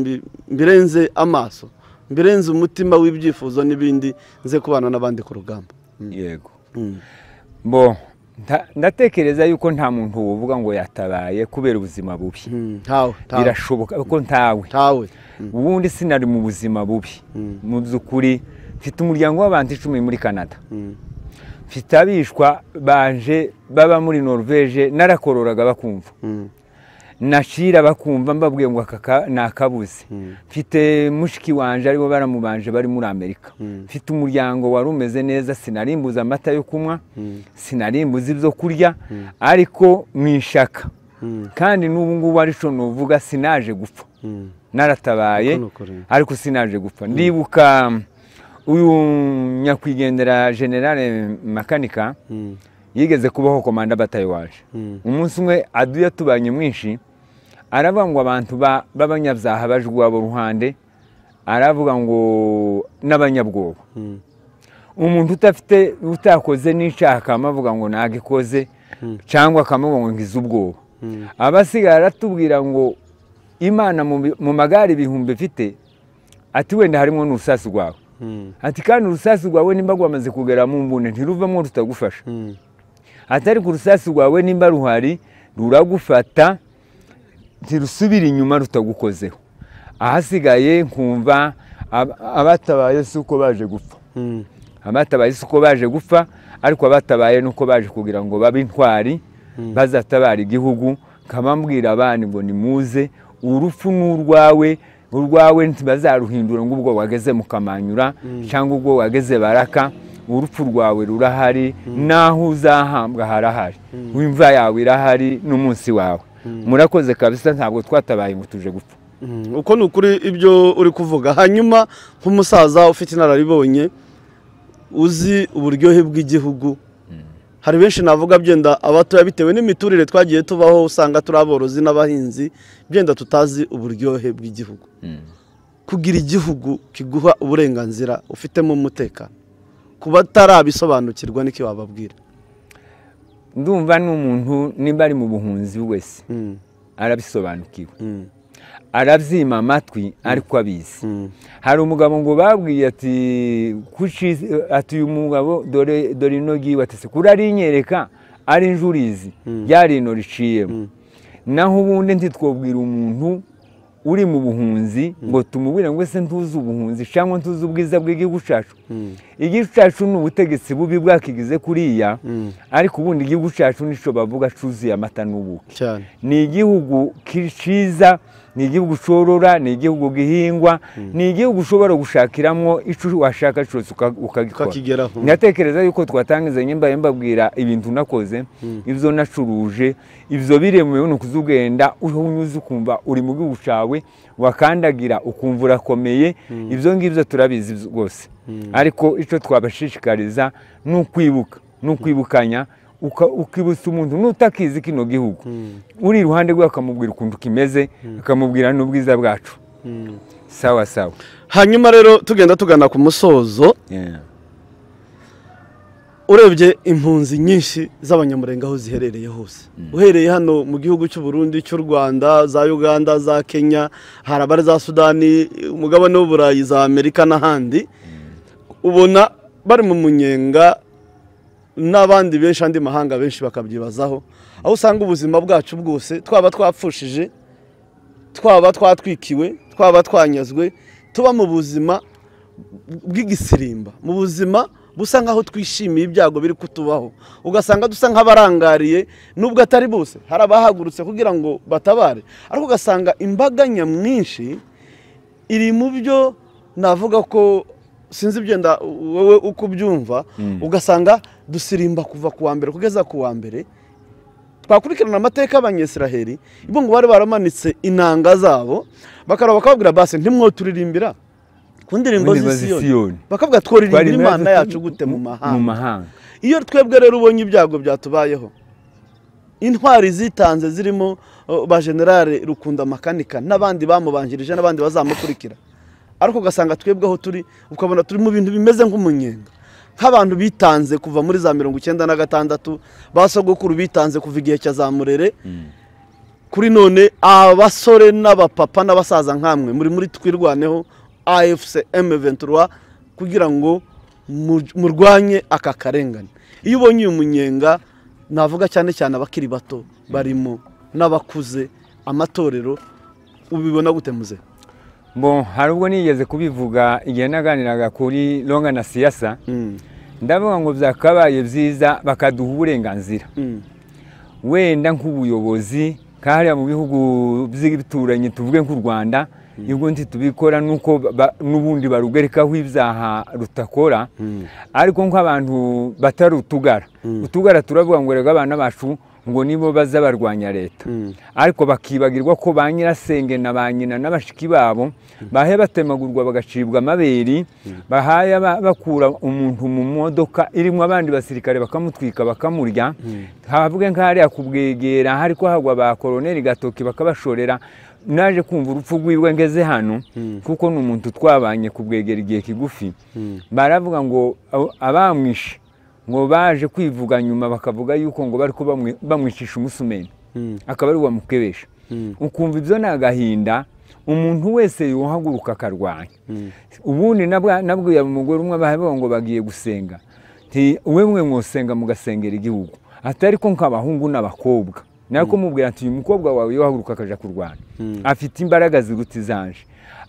mbirenze amaso, mbirenze umutima w'ibyifuzo n'ibindi, nze kubana n'abandi ku rugamba. Yego. Bo ndatekereza yuko nta muntu uvuga ngo yatabaye kubera ubuzima bubi. Birashoboka ko ntawe. Ubundi sinari mu buzima bubi. Mu by'ukuri mfite umuryango w'abantu 10 muri Canada. Mfite abishwa banje baba muri Norvege, narakororaga bakumva. Nashira bakumva mbabwiye ngo akaka nakabuze. Mfite mushiki wanje aribo baramubanje bari muri Amerika. Mfite umuryango wari umeze neza, sinarimbuza amata yo kumwa, sinarimbuza ibyo kurya, ariko mwishaka. Kandi n'ubu ngubu arico nuvuga sinaje gupfa. Naratabaye ariko sinaje gupfa. Ndibuka uyu nyakwigendera General Makanika yigeze kubaho komanda batayo waje. Umunsi umwe aduya tubanye mwinshi, aravuga ngo abantu b'abanyabyaha bajwe abo ruhande, aravuga ngo n'abanyabwoba. Umuntu utakoze n'icyaha amavuga ngo nagikoze, cyangwa akamuvuga ngo ngize ubwoba. Abasigaye aratubwira ngo Imana mu magare ibihumbi ifite, ati wenda harimo n'urusasu rwawe. Ati kandi urusasu rwawe nimba rwamaze kugera mu mbune ntiruvamo rutagufasha. Atari ku rusasu rwawe nimba ruhari ruragufata ntirusubira inyuma rutagukozeho. Ahasigaye nkumva abatabaye suko baje gupfa. Abatabaye suko baje gupfa, ariko abatabaye nuko baje kugira ngo babe intwari bazatabara igihugu. Kamambwira abandi ngo nimuze, urupfu n'urwawe, urwawe ntibazaruhindura ngo ubwo wageze mu Kamanyura cyangwa ubwo wageze Baraka. Urupfu rwawe rurahari, naho uzahambwa harahari, wimva yawe irahari n'umunsi wawe. Murakoze kabisa, ntabwo twatabaye ngo tuje gupfa. Uko nukuri ibyo uri kuvuga. Hanyuma nk'umusaza ufite inararibonye, uzi uburyohe bw'igihugu, hari benshi navuga byenda abatoya bitewe n'imiturire twagiye tubaho, usanga turi aborozi n'abahinzi, byenda tutazi uburyohe bw'igihugu. Kugira igihugu kiguha uburenganzira ufitemo umutekano, kuba tarabisobanukirwa niki wababwira? Ndumva n'umuntu nimba ari mu buhunzi wese arabisobanukiwe, arabyima amatwi ariko abizi. Hari umugabo ngo babwiye ati uyu mugabo dore inogi watese kuri ari inyereka ari injurizi byari ino riciyemo. Naho ubundi ntitwobwira umuntu uri mu buhunzi ngo tumubwire ngo ese ntuzi ubuhunzi cyangwa ntuzi ubwiza bw'igihugu cyacu. Igihugu cyacu ni ubutegetsi bubi bwakigize kuriya, ariko ubundi igihugu cyacu nico bavuga cuzuye amata n'ubuki. Ni igihugu ciza, ni igihugu corora, ni igihugu gihingwa, ni igihugu ushobora gushakiramo ico washaka cyose ukagikora. Ndatekereza yuko twatangize nyimba mbabwira ibintu nakoze, ivyo nacuruje, ivyo biremewe no kuzugenda unyuze ukumva uri mu gihugu cyawe, wakandagira ukumva urakomeye. Ivyo ngivyo turabizi rwose, ariko ico twabashishikariza n'ukwibukanya, ukibutsa umuntu n'utakizi kino gihugu, uri iruhande rwe akamubwira ukuntu kimeze, akamubwira n'ubwiza bwacu. Sawa sawa. Hanyuma rero tugenda tugana ku musozo, urebye impunzi nyinshi z'abanyamurenge aho ziherereye hose, uhereye hano mu gihugu cy'u Burundi, cy'u Rwanda, za Uganda, za Kenya, harabari za Sudani, umugabane w'Uburayi, za Amerika n'ahandi, ubona bari mu munyenga n'abandi benshi, andi mahanga benshi bakabyibazaho, aho usanga ubuzima bwacu bwose twaba twapfushije, twaba twatwikiwe, twaba twanyazwe, tuba mu buzima bw'igisirimba, mu buzima busa nkaho twishimiye ibyago biri kutubaho. Ugasanga dusa nk'abarangariye, nubwo atari bose, hari abahagurutse kugira ngo batabare, ariko ugasanga imbaga nyamwinshi iri mu byo navuga ko sinzi byenda wowe uko ubyumva, ugasanga dusirimba kuva ku wa mbere kugeza ku wa mbere twakurikirana amateka y'Abanyesiraheli ibo ngo bari baramanitse inanga zabo bakababwira base ntimwoturirimbira ku ndirimbo z'Isiyoni bakavuga tworirimbira Imana yacu gute mu mahanga. Iyo twebwe rero ubonye ibyago byatubayeho intwari zitanze zirimo ba generale Rukunda Makanika n'abandi bamubanjirije n'abandi bazamukurikira ariko ugasanga twebweho turi ukabona turi mu bintu bimeze nk'umunyenga nk'abantu bitanze kuva muri za 96 basogokuru bitanze kuva igihe cya Zamurere kuri none abasore n'abapapa n'abasaza nkamwe muri twirwaneho AFC M23 kugira ngo murwanye aka karengane. Iyo ubonye uyu munyenga navuga cyane cyane abakiri bato barimo n'abakuze amatorero ubibona gutemuze. Bon, hari ubwo nigeze kubivuga igihe naganiraga kuri Longa na Siasa ndavuga ngo byakabaye byiza bakaduha uburenganzira wenda nk'ubuyobozi kahariya mu bihugu by'ibituranyi tuvuge nk'u Rwanda yuko tubikora nuko n'ubundi barugerekaho ibyaha rutakora ariko nk'abantu batarutugara utugara turavuga ngo rega abana bacu ngo nibo baza barwanya leta ariko bakibagirwa ko ba nyirasenge na ba nyina n'abashiki babo bahe batemagurwa bagacibwa amaberi bahaya bakura umuntu mu modoka irimo abandi basirikare bakamutwika bakamurya havuge nk'ahariya kubwegera hariko hagwa ba koloneli Gatoki bakabashorera naje kumva urupfu rw'iwe ngeze hano kuko n'umuntu twabanye kubwegera igihe kigufi baravuga ngo abamwishe ngo baje kwivuga nyuma bakavuga yuko ngo bariko bamwicisha umusumeni akaba ari wamukebesha ukumva ibyo nagahinda umuntu wese yohaguruka akarwanya ubundi nabwo ya umugore umwe bahavuga ngo bagiye gusenga nti wemwe mwosenga mugasengera igihugu atari ko nk'abahungu n'abakobwa nako mubwira ati uyu mukobwa wawe yohaguruka akaja kurwana afite imbaraga ziruta izanje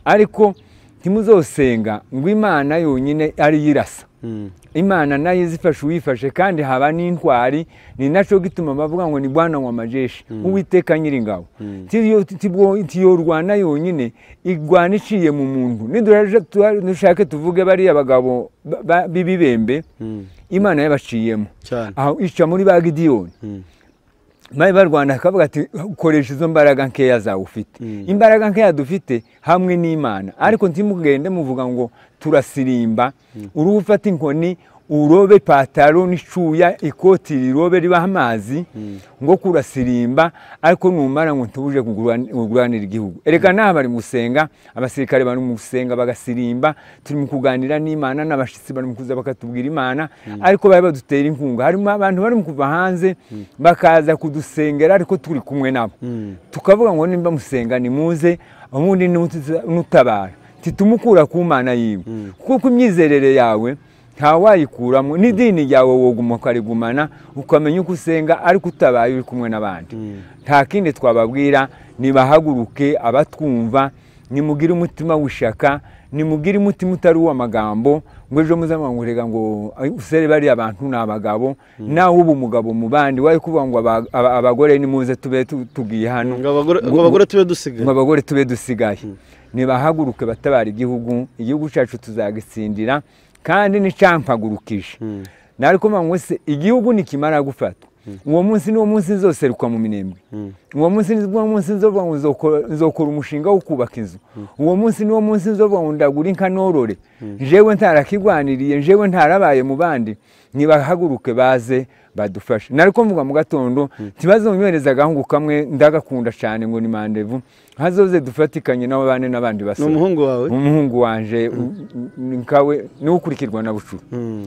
ariko ntimuzosenga ngo Imana yonyine ari yirasa Imana nayo izifasha uwifashe kandi haba n'intwari ni naco gituma bavuga ngo ni Bwana wa majeshi Uwiteka nyiringabo tiyo Rwanda yonyine igwana iciye mu muntu dushake tuvuge bari abagabo bibibembe Imana yabaciyemo aho ica muri ba Gidiyoni maye barwana akavuga ati ukoresha izo mbaraga nkeya zawe ufite imbaraga nkeya dufite hamwe n'Imana ariko ntimugende muvuga ngo turasirimba uruhu ufata inkoni urobe pataro n'icuya ikoti rirobe riba amazi ngo kurasirimba ariko numara ngo tubuje kuguranira igihugu ereka naha bari musenga abasirikare bari musenga bagasirimba turi mu kuganira n'Imana n'abashitsi bari mukuza bakatubwira Imana ariko baye badutera inkunga harimo abantu bari mukuva hanze bakaza kudusengera ariko turi kumwe nabo tukavuga ngo nimba musenga ni muze ubundi nutabara titumukura ku Mana yiwe kuko imyizerere yawe ntawayikuramo n'idini yawe woguma karigumana ukamenya uko usenga ariko utabaye uri kumwe n'abandi nta kindi twababwira nibahaguruke abatwumva nimugire umutima wishaka nimugire umutima utari uw'amagambo ngo ejo muzamangurega ngo usere bari abantu n'abagabo nawe ubu umugabo mu bandi waye kuvuga ngo abagore nimuze tube tugiye hano ngo abagore tube dusigaye ngo abagore tube dusigaye nibahaguruke batabara igihugu cyacu tuzagitsindira kandi nicampagurukije nariko mangwese igihugu nikimara gufatwa uwo munsi niwo munsi zose rukwa mu minembwe uwo munsi nzovuga ngo nzokora umushinga wo kubaka inzu uwo munsi niwo munsi nzovuga ngo ndagura inka norore jewe ntarakigwaniriye jewe ntarabaye mu bandi nibahaguruke baze badufashe nariko mvuga mu gatondo tibazonywereza gahungu kamwe ndagakunda cyane ngo ni mandevu hazoze dufatikanye n'abane n'abandi basore n'umuhungu wawe umuhungu wanje nkawe ni ukurikirwa na bucuru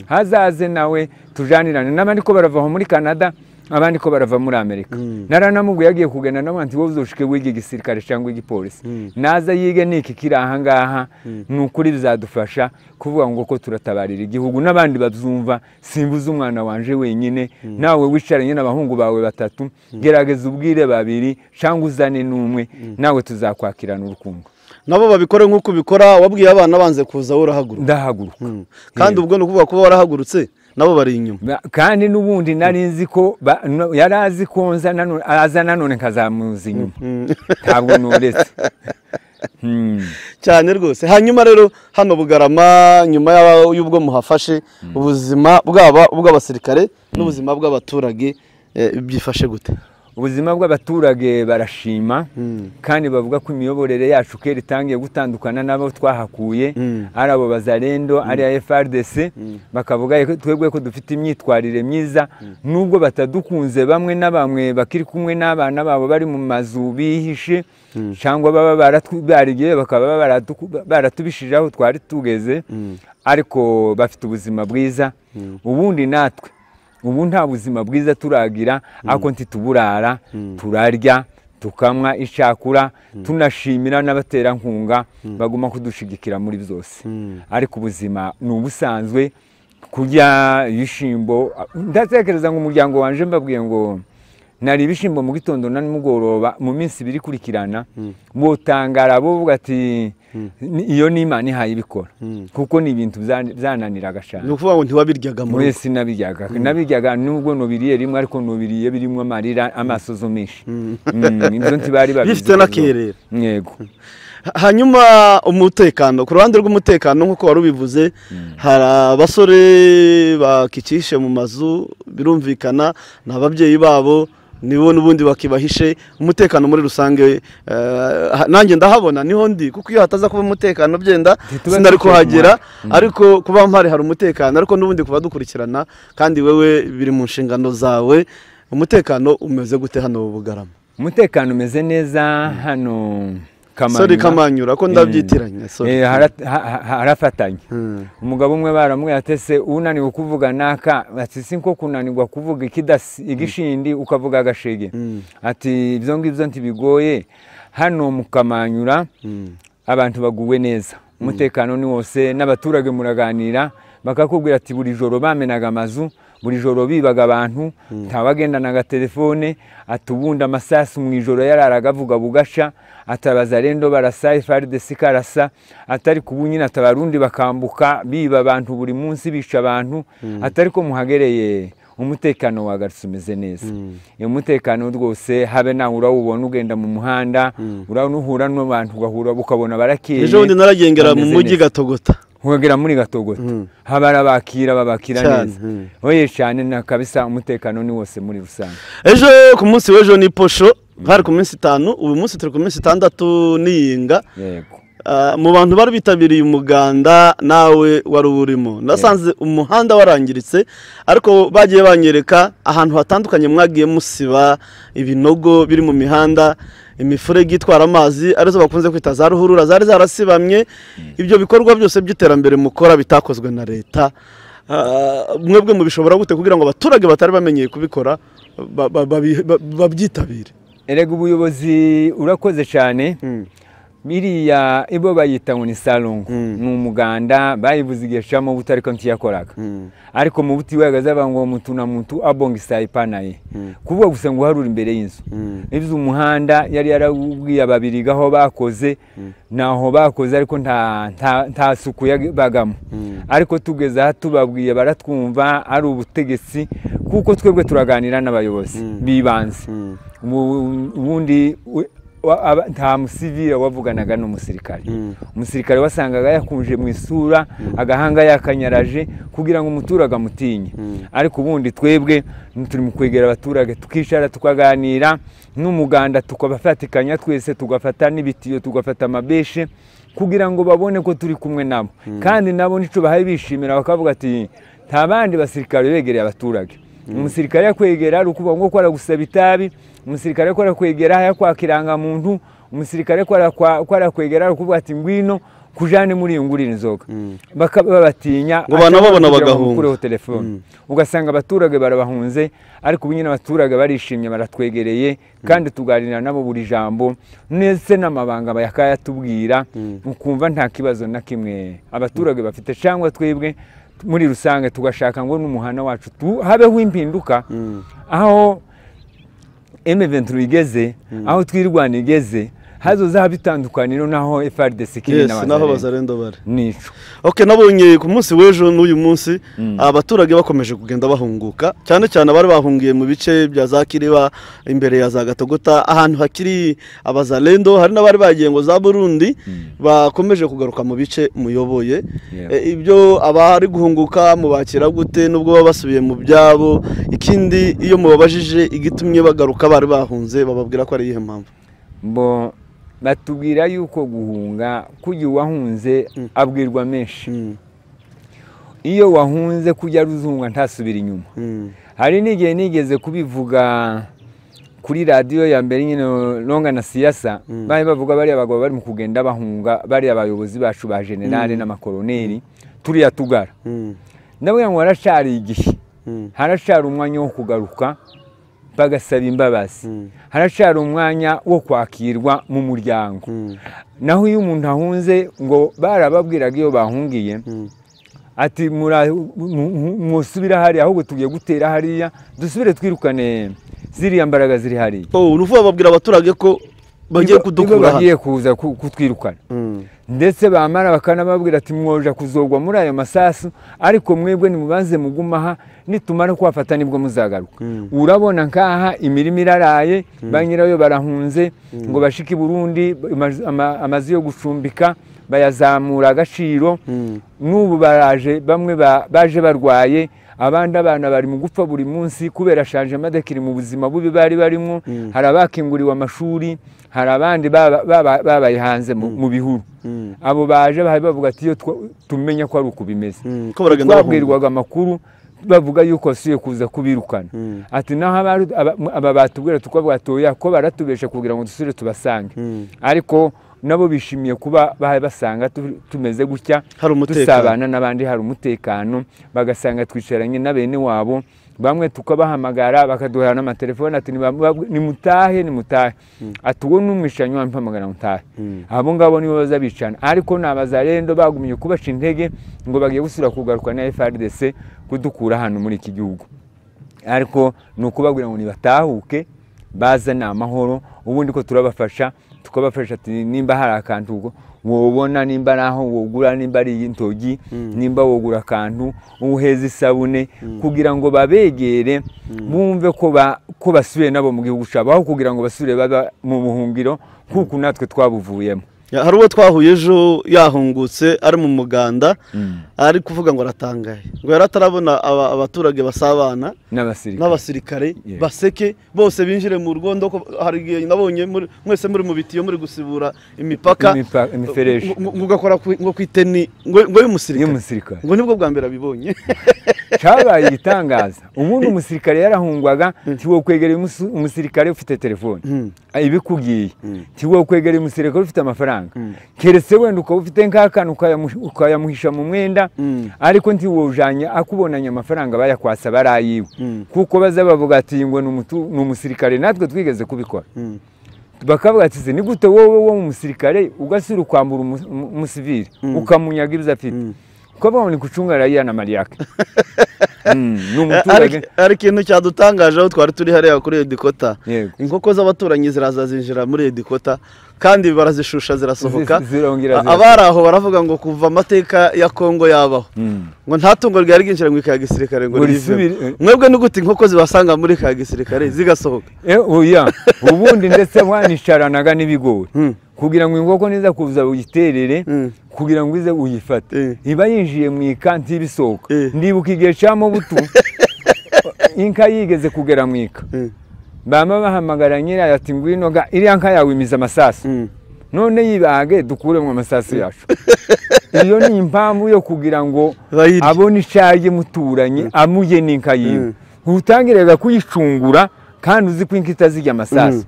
hazaze nawe tujanirane n'abandi ko barava muri Canada abandi ko barava muri Amerika naranamubwiye yagiye kugenda n'abantu bo uzoshike wigi gisirikare cyangwa igipolisi naza yige niki kiraha ngaha nukuri bizadufasha kuvuga ngo ko turatabarira igihugu n'abandi babyumva simbuza umwana wanje wenyine nawe wicaranye n'abahungu bawe batatu gerageza ubwire babiri cyangwa uzane n'umwe nawe tuzakwakirana urukundo nabo babikore nk'uko ubikora wabwiye abana banze kuza urahaguruka ndahaguruka kandi ubwo no kuvuga ko warahagurutse nabo bari inyuma kandi nubundi narinzi ko yarazi ko aza nanone nkazamuza inyuma ntabwo nuretse cyane rwose. Hanyuma rero hano Bugarama nyuma y'ubwo muhafashe ubuzima bw'abasirikare n'ubuzima bw'abaturage byifashe gute? Ubuzima bw'abaturage barashima kandi bavuga ko imiyoborere yacu kera itangiye gutandukana nabo twahakuye ari abo bazarendo ari FRDC bakavuga twebwe ko dufite imyitwarire myiza nubwo batadukunze bamwe na bamwe bakiri kumwe n'abana babo bari mu mazu bihishe cyangwa baba baratwibarigiye bakaba baratubishije aho twari tugeze ariko bafite ubuzima bwiza. Ubundi natwe ubu nta buzima bwiza turagira ako ntituburara turarya tukamwa ishakura tunashimira n'abaterankunga baguma kudushigikira muri byose ariko ubuzima ni ubusanzwe kurya ibishimbo. Ndatekereza ngo umuryango wanje mbabwiye ngo nari ibishimbo mu gitondo na nimugoroba mu minsi biri kurikirana botangara bovuga ati iyo ni Imana ihaye ibikora kuko ni ibintu byananiraga cyane. Ni ukuvuga ngo ntiwabiryaga mu wese nabiryaga nubwo nobiriye rimwe ariko nobiriye birimo amarira amasozo menshi ibyo ntibari babizi bifite nakerera. Yego. Hanyuma umutekano ku ruhande rw'umutekano nk'uko wari ubivuze hari abasore bakikishe mu mazu birumvikana n'ababyeyi babo nibo n'ubundi bakibahishe. Umutekano muri rusange nanjye ndahabona niho ndi kuko iyo hataza kuba umutekano byenda sinari kuhagera ariko kuba mpari hari umutekano ariko n'ubundi kuba dukurikirana kandi wewe biri mu nshingano zawe. Umutekano umeze gute hano Bugarama? Umutekano umeze neza hano Kamanyura ko ndabyitiranya harafatanye. Umugabo umwe baramwe atese unaniwe kuvuga naka ati sinko kunanirwa kuvuga igishindi ukavuga agashege ati ibyo ngibyo ntibigoye hano mu Kamanyura abantu baguwe neza umutekano ni wose n'abaturage muraganira bakakubwira ati buri joro bamenaga amazu buri joro bibaga abantu ntabagendanaga telefone atubunda amasasu mu ijoro yararaga avuga bugasha atabaza rendo barasa FRDC karasa atari kubunyina atabarundi bakambuka biba abantu buri munsi bica abantu atari ko muhagereye umutekano wagarutse umeze neza. Umutekano rwose habe nawe urawubona ugenda mu muhanda uranuhura n'abantu ugahura ukabona barakeye. Ejo ndi naragengera mu mujyi Gatogota Hogera muri Gatogota habara babakira neza oye cyane na kabisa umutekano ni wose muri rusange. Ejo ku munsi w'ejo ni posho hari ku minsi 5 ubu munsi turi ku minsi 6 niyinga. Yego. Mu bantu bari bitabiriye umuganda nawe wari urimo nasanze umuhanda warangiritse ariko bagiye banyereka ahantu hatandukanye mwagiye musiba ibinogo biri mu mihanda imifurege itwara amazi arizo bakunze kwita za ruhurura zari zarasibamye. Ibyo bikorwa byose by'iterambere mukora bitakozwe na leta mwebwe mubishobora gute kugira ngo abaturage batari bamenyeye kubikora babyitabire? Erega ubuyobozi urakoze cyane biriya ibo bayita ngo ni salongo ni umuganda bayivuze igeshamo butariko ntiyakoraga ariko mu buti wagaza bango muntu na muntu abongisa ipanaye kuvuga gusa ngo haruri imbere y'inzu ivyo umuhanda yari yarabwiye ababirigaho bakoze naho bakoze ariko nta suku yabagamo ariko tugeza hatubabwiye baratwumva ari ubutegetsi kuko twebwe turaganira n'abayobozi bibanze ubundi nta musivile wavuganaga n'umusirikare umusirikare wasangaga yakunje mu isura agahanga yakanyaraje kugira ngo umuturage amutinye ariko ubundi twebwe turi mu kwegera abaturage tukicara tukaganira n'umuganda tukabafatikanya twese tugafata n'ibitiyo tugafata amabeshe kugira ngo babone ko turi kumwe nabo kandi nabo nico bahaye bishimira bakavuga ati nta bandi basirikare begereye abaturage umusirikare yakwegera ari ukuvuga ngo kwara gusaba itabi umusirikare kwara kwegera yakwakiranga muntu umusirikare kwara kwegera ari ukuvuga ati ngwino kujane muri ngurira inzoga bakabatinya ngo bana babona bagahunga kuri telefone ugasanga abaturage barabahunze ariko ubunyine abaturage barishimye baratwegereye kandi tuganira nabo buri jambo nese n'amabanga bayakaya tubwira ukumva nta kibazo na kimwe abaturage bafite cyangwa twebwe muri rusange tugashaka ngo n'umuhana wacu habeho impinduka aho M23 igeze aho twirwana igeze hazoza habitandukaniro naho FARDC kiri naho bazarendo bari nico. Okay, nabonye ku munsi w'ejo n'uyu munsi abaturage bakomeje kugenda bahunguka cyane cyane abari bahungiye mu bice bya za Kiriba imbere ya za Gatogota ahantu hakiri abazalendo, hari n'abari bagiye ngo za Burundi bakomeje kugaruka mu bice muyoboye. Ibyo abari guhunguka mubakira gute nubwo baba basubiye mu byabo? Ikindi iyo mubabajije igitumye bagaruka bari bahunze bababwira ko ari ihe mpamvu? Bo batubwira yuko guhunga kujya wahunze abwirwa menshi. Iyo wahunze kujya ruzunga ntasubira inyuma. Hari n'igihe nigeze kubivuga kuri radio ya mbere nyine Longa na Siasa, bari bavuga bari abagabo bari mu kugenda bahunga, bari abayobozi bacu ba generale n'amakoloneli turiya tugara. Ndabwo ngo arashari igihe, harashari umwanya wo kugaruka bagasaba imbabazi, harashari umwanya wo kwakirwa mu muryango. Naho iyo umuntu ahunze ngo barababwiraga iyo bahungiye ati musubira hari ahubwo tugiye gutera hariya dusubire twirukane ziriya mbaraga ziri hariya. Uruvuga babwira abaturage ko bagiye kudukura, bagiye kuza kutwirukana. Ndetse bamara bakanababwira ati mwoja kuzogwa muri ayo masasu, ariko mwebwe nimubanze mugumaha nitumara kwafata nibwo muzagaruka. Urabona nkaha imirimo iraraye, banyirayo barahunze ngo bashike Burundi, amazi yo gucumbika bayazamura agaciro. N'ubu baraje bamwe baje barwaye, abandi abana bari mu gupfa buri munsi kubera shanje madekiri mu buzima bubi bari barimo. Hari abakinguriwe amashuri, hari abandi babaye hanze mu bihuru. Abo baje bavuga ati iyo tumenya ko ari uko bimeze. Twabwirwaga amakuru bavuga yuko siye kuza kubirukana. Ati naho aba batubwira tukavuga toya ko baratubesha kugira ngo dusire tubasange. Ariko nabo bishimiye kuba basanga tumeze gutya, dusabana n'abandi, hari umutekano, bagasanga twicaranye na bene wabo. Bamwe tukabahamagara bakaduhana n'amatelefone ati nimutahe ati uwo n'umwishanyo wampamagara mutahe. Abo ngabo nibo bazabicana, ariko nabazarendo bagumye kubasha intege ngo bagiye gusura kugaruka na FARDC kudukura hano muri iki gihugu. Ariko nukubabwira ngo nibatahuke bazana amahoro, ubundi ko turabafasha tukabafasha ati nimba hari akantu wobona, nimba naho wogura, nimba ari intogi, nimba wogura akantu uheze isabune, kugira ngo babegere bumve ko basubiye nabo mu gihugu cyabo, aho kugira ngo basubire baba mu buhungiro kuko natwe twabuvuyemo. Hari uwo twahuye ejo yahungutse ari mu muganda, ari kuvuga ngo aratangaye ngo yaratarabona abaturage basabana n'abasirikare baseke bose binjire mu Rwondo. Hari igihe nabonye mwese muri mu bitiyo muri gusibura imipaka imifereje ngugakora ngo kwiteni ngo y'umusirikare ngo nibwo bwa mbere abibonye. Cyabaye igitangaza. Umuntu umusirikare yarahungwaga, tiwo kwegera umusirikare ufite telefone ibikugiye, tiwo kwegera umusirikare ufite amafaranga, keretse wenda ukaba ufite nk'akantu ukayamuhisha mu mwenda, ariko ntiwojanye akubonanye amafaranga bayakwasa barayiwe, kuko baza bavuga ati ngo ni umusirikare. Natwe twigeze kubikora, bakavuga ati ni gute wowe wo mu musirikare ugasira ukwambura umusivili ukamunyaga ibyo afite, ukavuga ngo ni kucunga raia na mali yake. Ari ikintu cyadutangaje aho twari turi hariya kuri Edikota, inkoko z'abaturanyi ziraza zinjira muri Edikota kandi barazishusha zirasohoka. Abari aho baravuga ngo kuva amateka ya Kongo yabaho ngo nta tungo ryari ginjira mu ka gisirikare ngo rive. Mwebwe n'ugute inkoko zibasanga muri ka gisirikare zigasohoka? Oya, ubundi ndetse mwanisharanaga n'ibigori kugira ngo inkoko niza kuza uyiterere, kugira ngo ize uyifate. Iba yinjiye mu ikanti bisohoka. Ndibuka igihe cyamo butu inka yigeze kugera mu ika, bama bahamagara nyira ati ngwino ga iriya nka yawe imiza amasasu, none yibage dukuremo amasasu yacu. Iyo ni impamvu yo kugira ngo abone icyaye muturanye amuje n'inka yiwe, utangirega kuyicungura kandi uzi ko inka itazijya amasasu.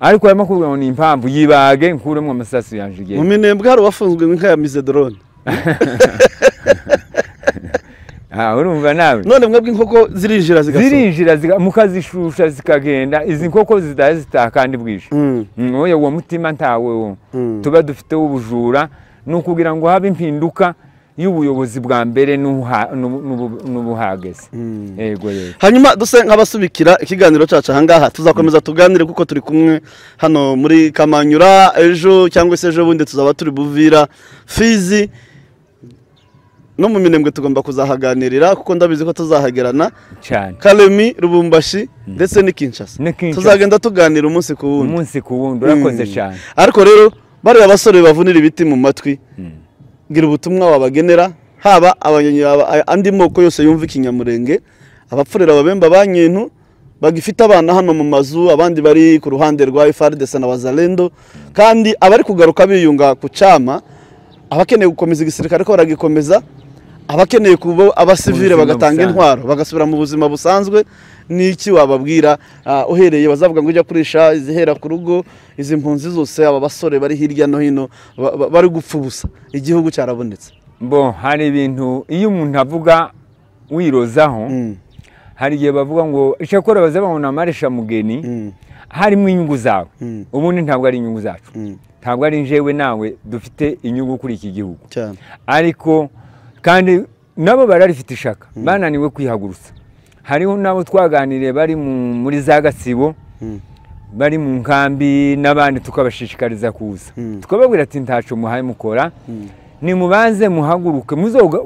Ariko arimo kuvuga ngo ni impamvu yibage nkuremo amasasu yanje igihe. Mu Minembwe hari wafunzwe inka ya mize drone. Urumva nawe. None mwebwe inkoko zirinjira mukazishusha zikagenda. Izi nkoko zitaha kandi bwije. Oya uwo mutima ntawe wo. Tuba dufite ubujura, nukugira ngo habe impinduka y'ubuyobozi bwa mbere n'ubuhageze. Yego rero. Hanyuma duse nk'abasubikira ikiganiro cyacu ahangaha tuzakomeza tuganire kuko turi kumwe hano muri Kamanyura ejo cyangwa se ejo bundi tuzaba turi Buvira, Fizi no mu Minembwe tugomba kuzahaganirira kuko ndabizi ko tuzahagerana cyane. Kalemi, Lubumbashi ndetse ni Kinshasa. Tuzagenda tuganira umunsi ku wundi. Urakoze cyane. Ariko rero bari abasore bavunira ibiti mu matwi. Gira ubutumwa wabagenera haba andi moko yose yumva ikinyamurenge, abapfurira ababemba banyentu bagifite abana hano mu mazu, abandi bari ku ruhande rwa FARDC na Wazalendo, kandi abari kugaruka biyunga ku cama, abakeneye gukomeza igisirikare ko baragikomeza, abakeneye kuba abasivile bagatanga intwaro bagasubira mu buzima busanzwe. Niki wababwira uhereye bazavuga ngo ujya kurisha izihera ku rugo, izi mpunzi zose aba basore bari hirya no hino bari gupfubusa, igihugu cyarabonetse? Hari ibintu iyo umuntu avuga wirozaho, hari igihe bavuga ngo icyakora bazabona amaresha mugeni, harimo inyungu zawe. Ubundi ntabwo ari inyungu zacu, ntabwo ari njyewe nawe dufite inyungu kuri iki gihugu, ariko kandi nabo bararifite ishaka, bananiwe kwihagurutsa. Hariho nabo twaganiriye bari muri za Gatsibo, bari mu nkambi, n'abandi tukabashishikariza kuza, tukababwira ati ntaco muhaye mukora, nimubanze muhaguruke,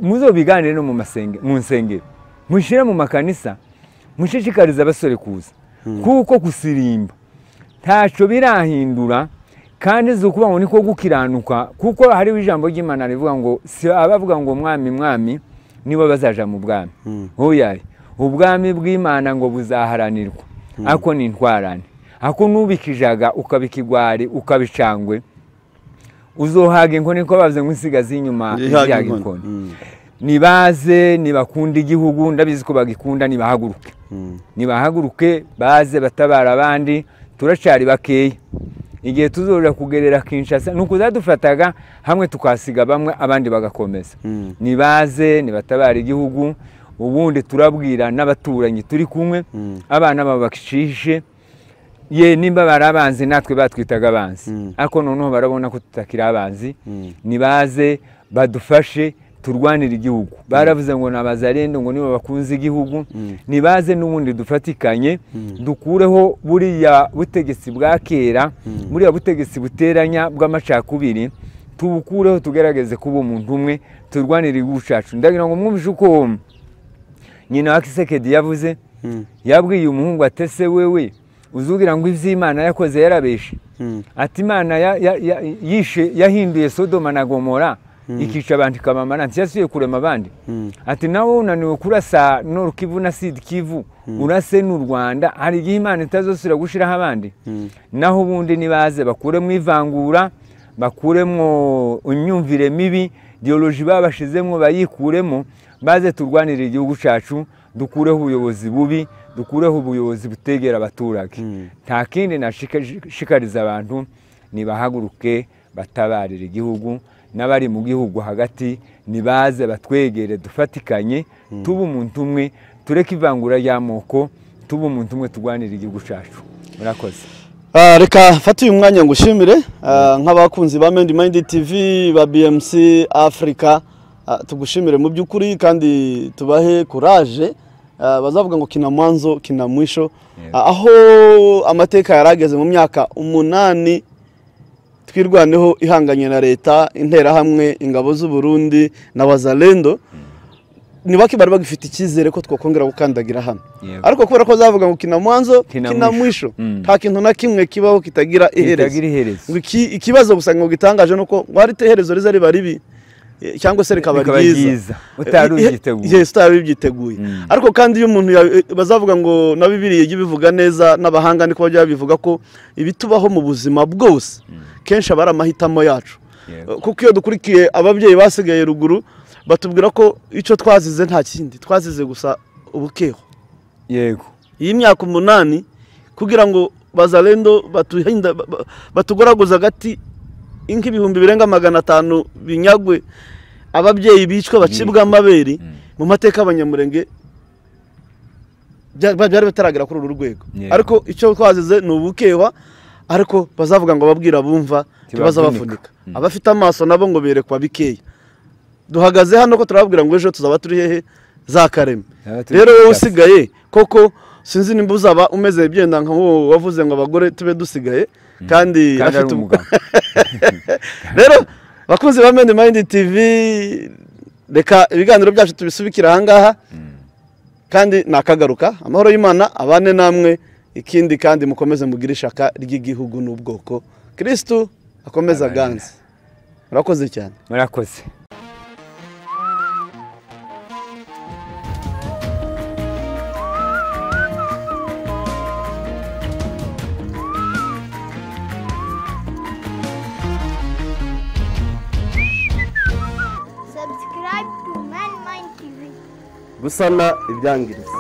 muzobiganire no mu nsengero, mushire mu makanisa, mushishikariza abasore kuza, kuko kusirimba ntaco birahindura. Kandi zukuba ngo niko gukiranuka, kuko hariho ijambo ry'Imana rivuga ngo si abavuga ngo mwami nibo bazaja mu bwami. Oya, ubwami bw'Imana ngo buzaharanirwa, ako ni intwarane, ako nubikijaga ukabikigwari ukabicangwe uzohaga inkoni ko bavuze ngo insigazi inyuma yaga inkoni. Nibaze nibakunda igihugu, ndabizi ko bagikunda, nibahaguruke baze batabara abandi, turacari bakeya. Igihe tuzoja kugerera Kinshasa nukuzadufataga hamwe tukasiga bamwe abandi bagakomeza. Nibaze nibatabara igihugu, ubundi turabwira n'abaturanyi turi kumwe, abana babakishishe, ye nimba barabanzi natwe batwitaga abanzi, ariko noneho barabona ko tutakira abanzi. Nibaze badufashe turwanira igihugu, baravuze ngo n'abazarendo ngo nibo bakunze igihugu. Nibaze n'ubundi dufatikanye, dukureho buriya butegetsi bwa kera, buriya butegetsi buteranya bw'amacakubiri, tubukureho tugerageze kuba umuntu umwe, turwanira igihugu cyacu. Ndagira ngo mwumvishe uko nyina wa Kisekedi yavuze, yabwiye umuhungu atese wewe uzugira ngo ivy'Imana yakoze yarabeshe, ati Imana yahinduye Sodoma na Gomora ikica abantu ikabamara, ntiyasubiye kurema abandi. Ati nawe unaniwe kurasa Nord Kivu na Sud Kivu, urase n'u Rwanda, hari igihe Imana itazosubira gushiraho abandi. Naho ubundi nibaze bakuremwo ivangura, bakuremwo unyumvire mibi, ideology babashizemwo bayikuremo, baze turwanira igihugu cyacu, dukureho ubuyobozi bubi, dukureho ubuyobozi butegera abaturage. Nta kindi nashikariza abantu, nibahaguruke batabarira igihugu, n'abari mu gihugu hagati nibaze batwegere, dufatikanye, tuba umuntu umwe, tureke ivangura ry'amoko, tuba umuntu umwe turwanira igihugu cyacu. Murakoze. Reka fata uyu mwanya ngushimire nk'abakunzi ba Mind TV ba BMC Africa, tugushimire mu by'ukuri kandi tubahe courage. Bazavuga ngo kina mwanzo kina mwisho, aho amateka yarageze mu myaka 8 twirwaneho ihanganye na leta, intera hamwe ingabo z'u Burundi na Wazalendo, nibaki bari bagifite ikizere ko twakongera gukandagira hano. Ariko kubera ko zavuga ngo kina mwanzo kina mwisho, nta kintu na kimwe kibaho kitagira iherezo. Ikibazo gusa ngo gitangaje nuko wari teherezo riza riba ribi cyangwa se rikaba ryiza utarubyiteguye. Ariko kandi iyo umuntu bazavuga ngo na Bibiliya yibivuga neza, n'abahanga niko bajya bivuga ko ibitubaho mu buzima bwose kenshi abara amahitamo yacu. Kuko iyo dukurikiye ababyeyi basigaye ruguru batubwira ko icyo twazize nta kindi, twazize gusa ubukeho. Yego, iyi myaka 8 kugira ngo Wazalendo batugoraguza gati inka ibihumbi birenga 500 binyagwe, ababyeyi bicwa bacibwa amaberi mu mateka abanyamurenge byari bataragira kuri uru rwego. Ariko icyo twazize ni ubukewa, ariko bazavuga ngo babwira bumva kibaza bafunika, abafite amaso nabo ngo berekwa bikeya. duhagaze hano ko turababwira ngo ejo tuzaba turi hehe za Kareme. Yaba turi Rero wowe Kinshasa. usigaye koko sinzi nimba uzaba umeze byenda nka wowe wavuze ngo abagore tube dusigaye kandi Kandi ari afite umugabo. rero bakunzi ba Mende Mind TV, reka ibiganiro byacu tubisubikira ahangaha kandi nakagaruka. Amahoro y'Imana abane namwe, ikindi kandi mukomeze mugire ishaka ry'igihugu n'ubwoko. Kristo akomeza ganze. Murakoze cyane. Murakoze. Subscribe to Man Mind TV. gusana ibyangiritse.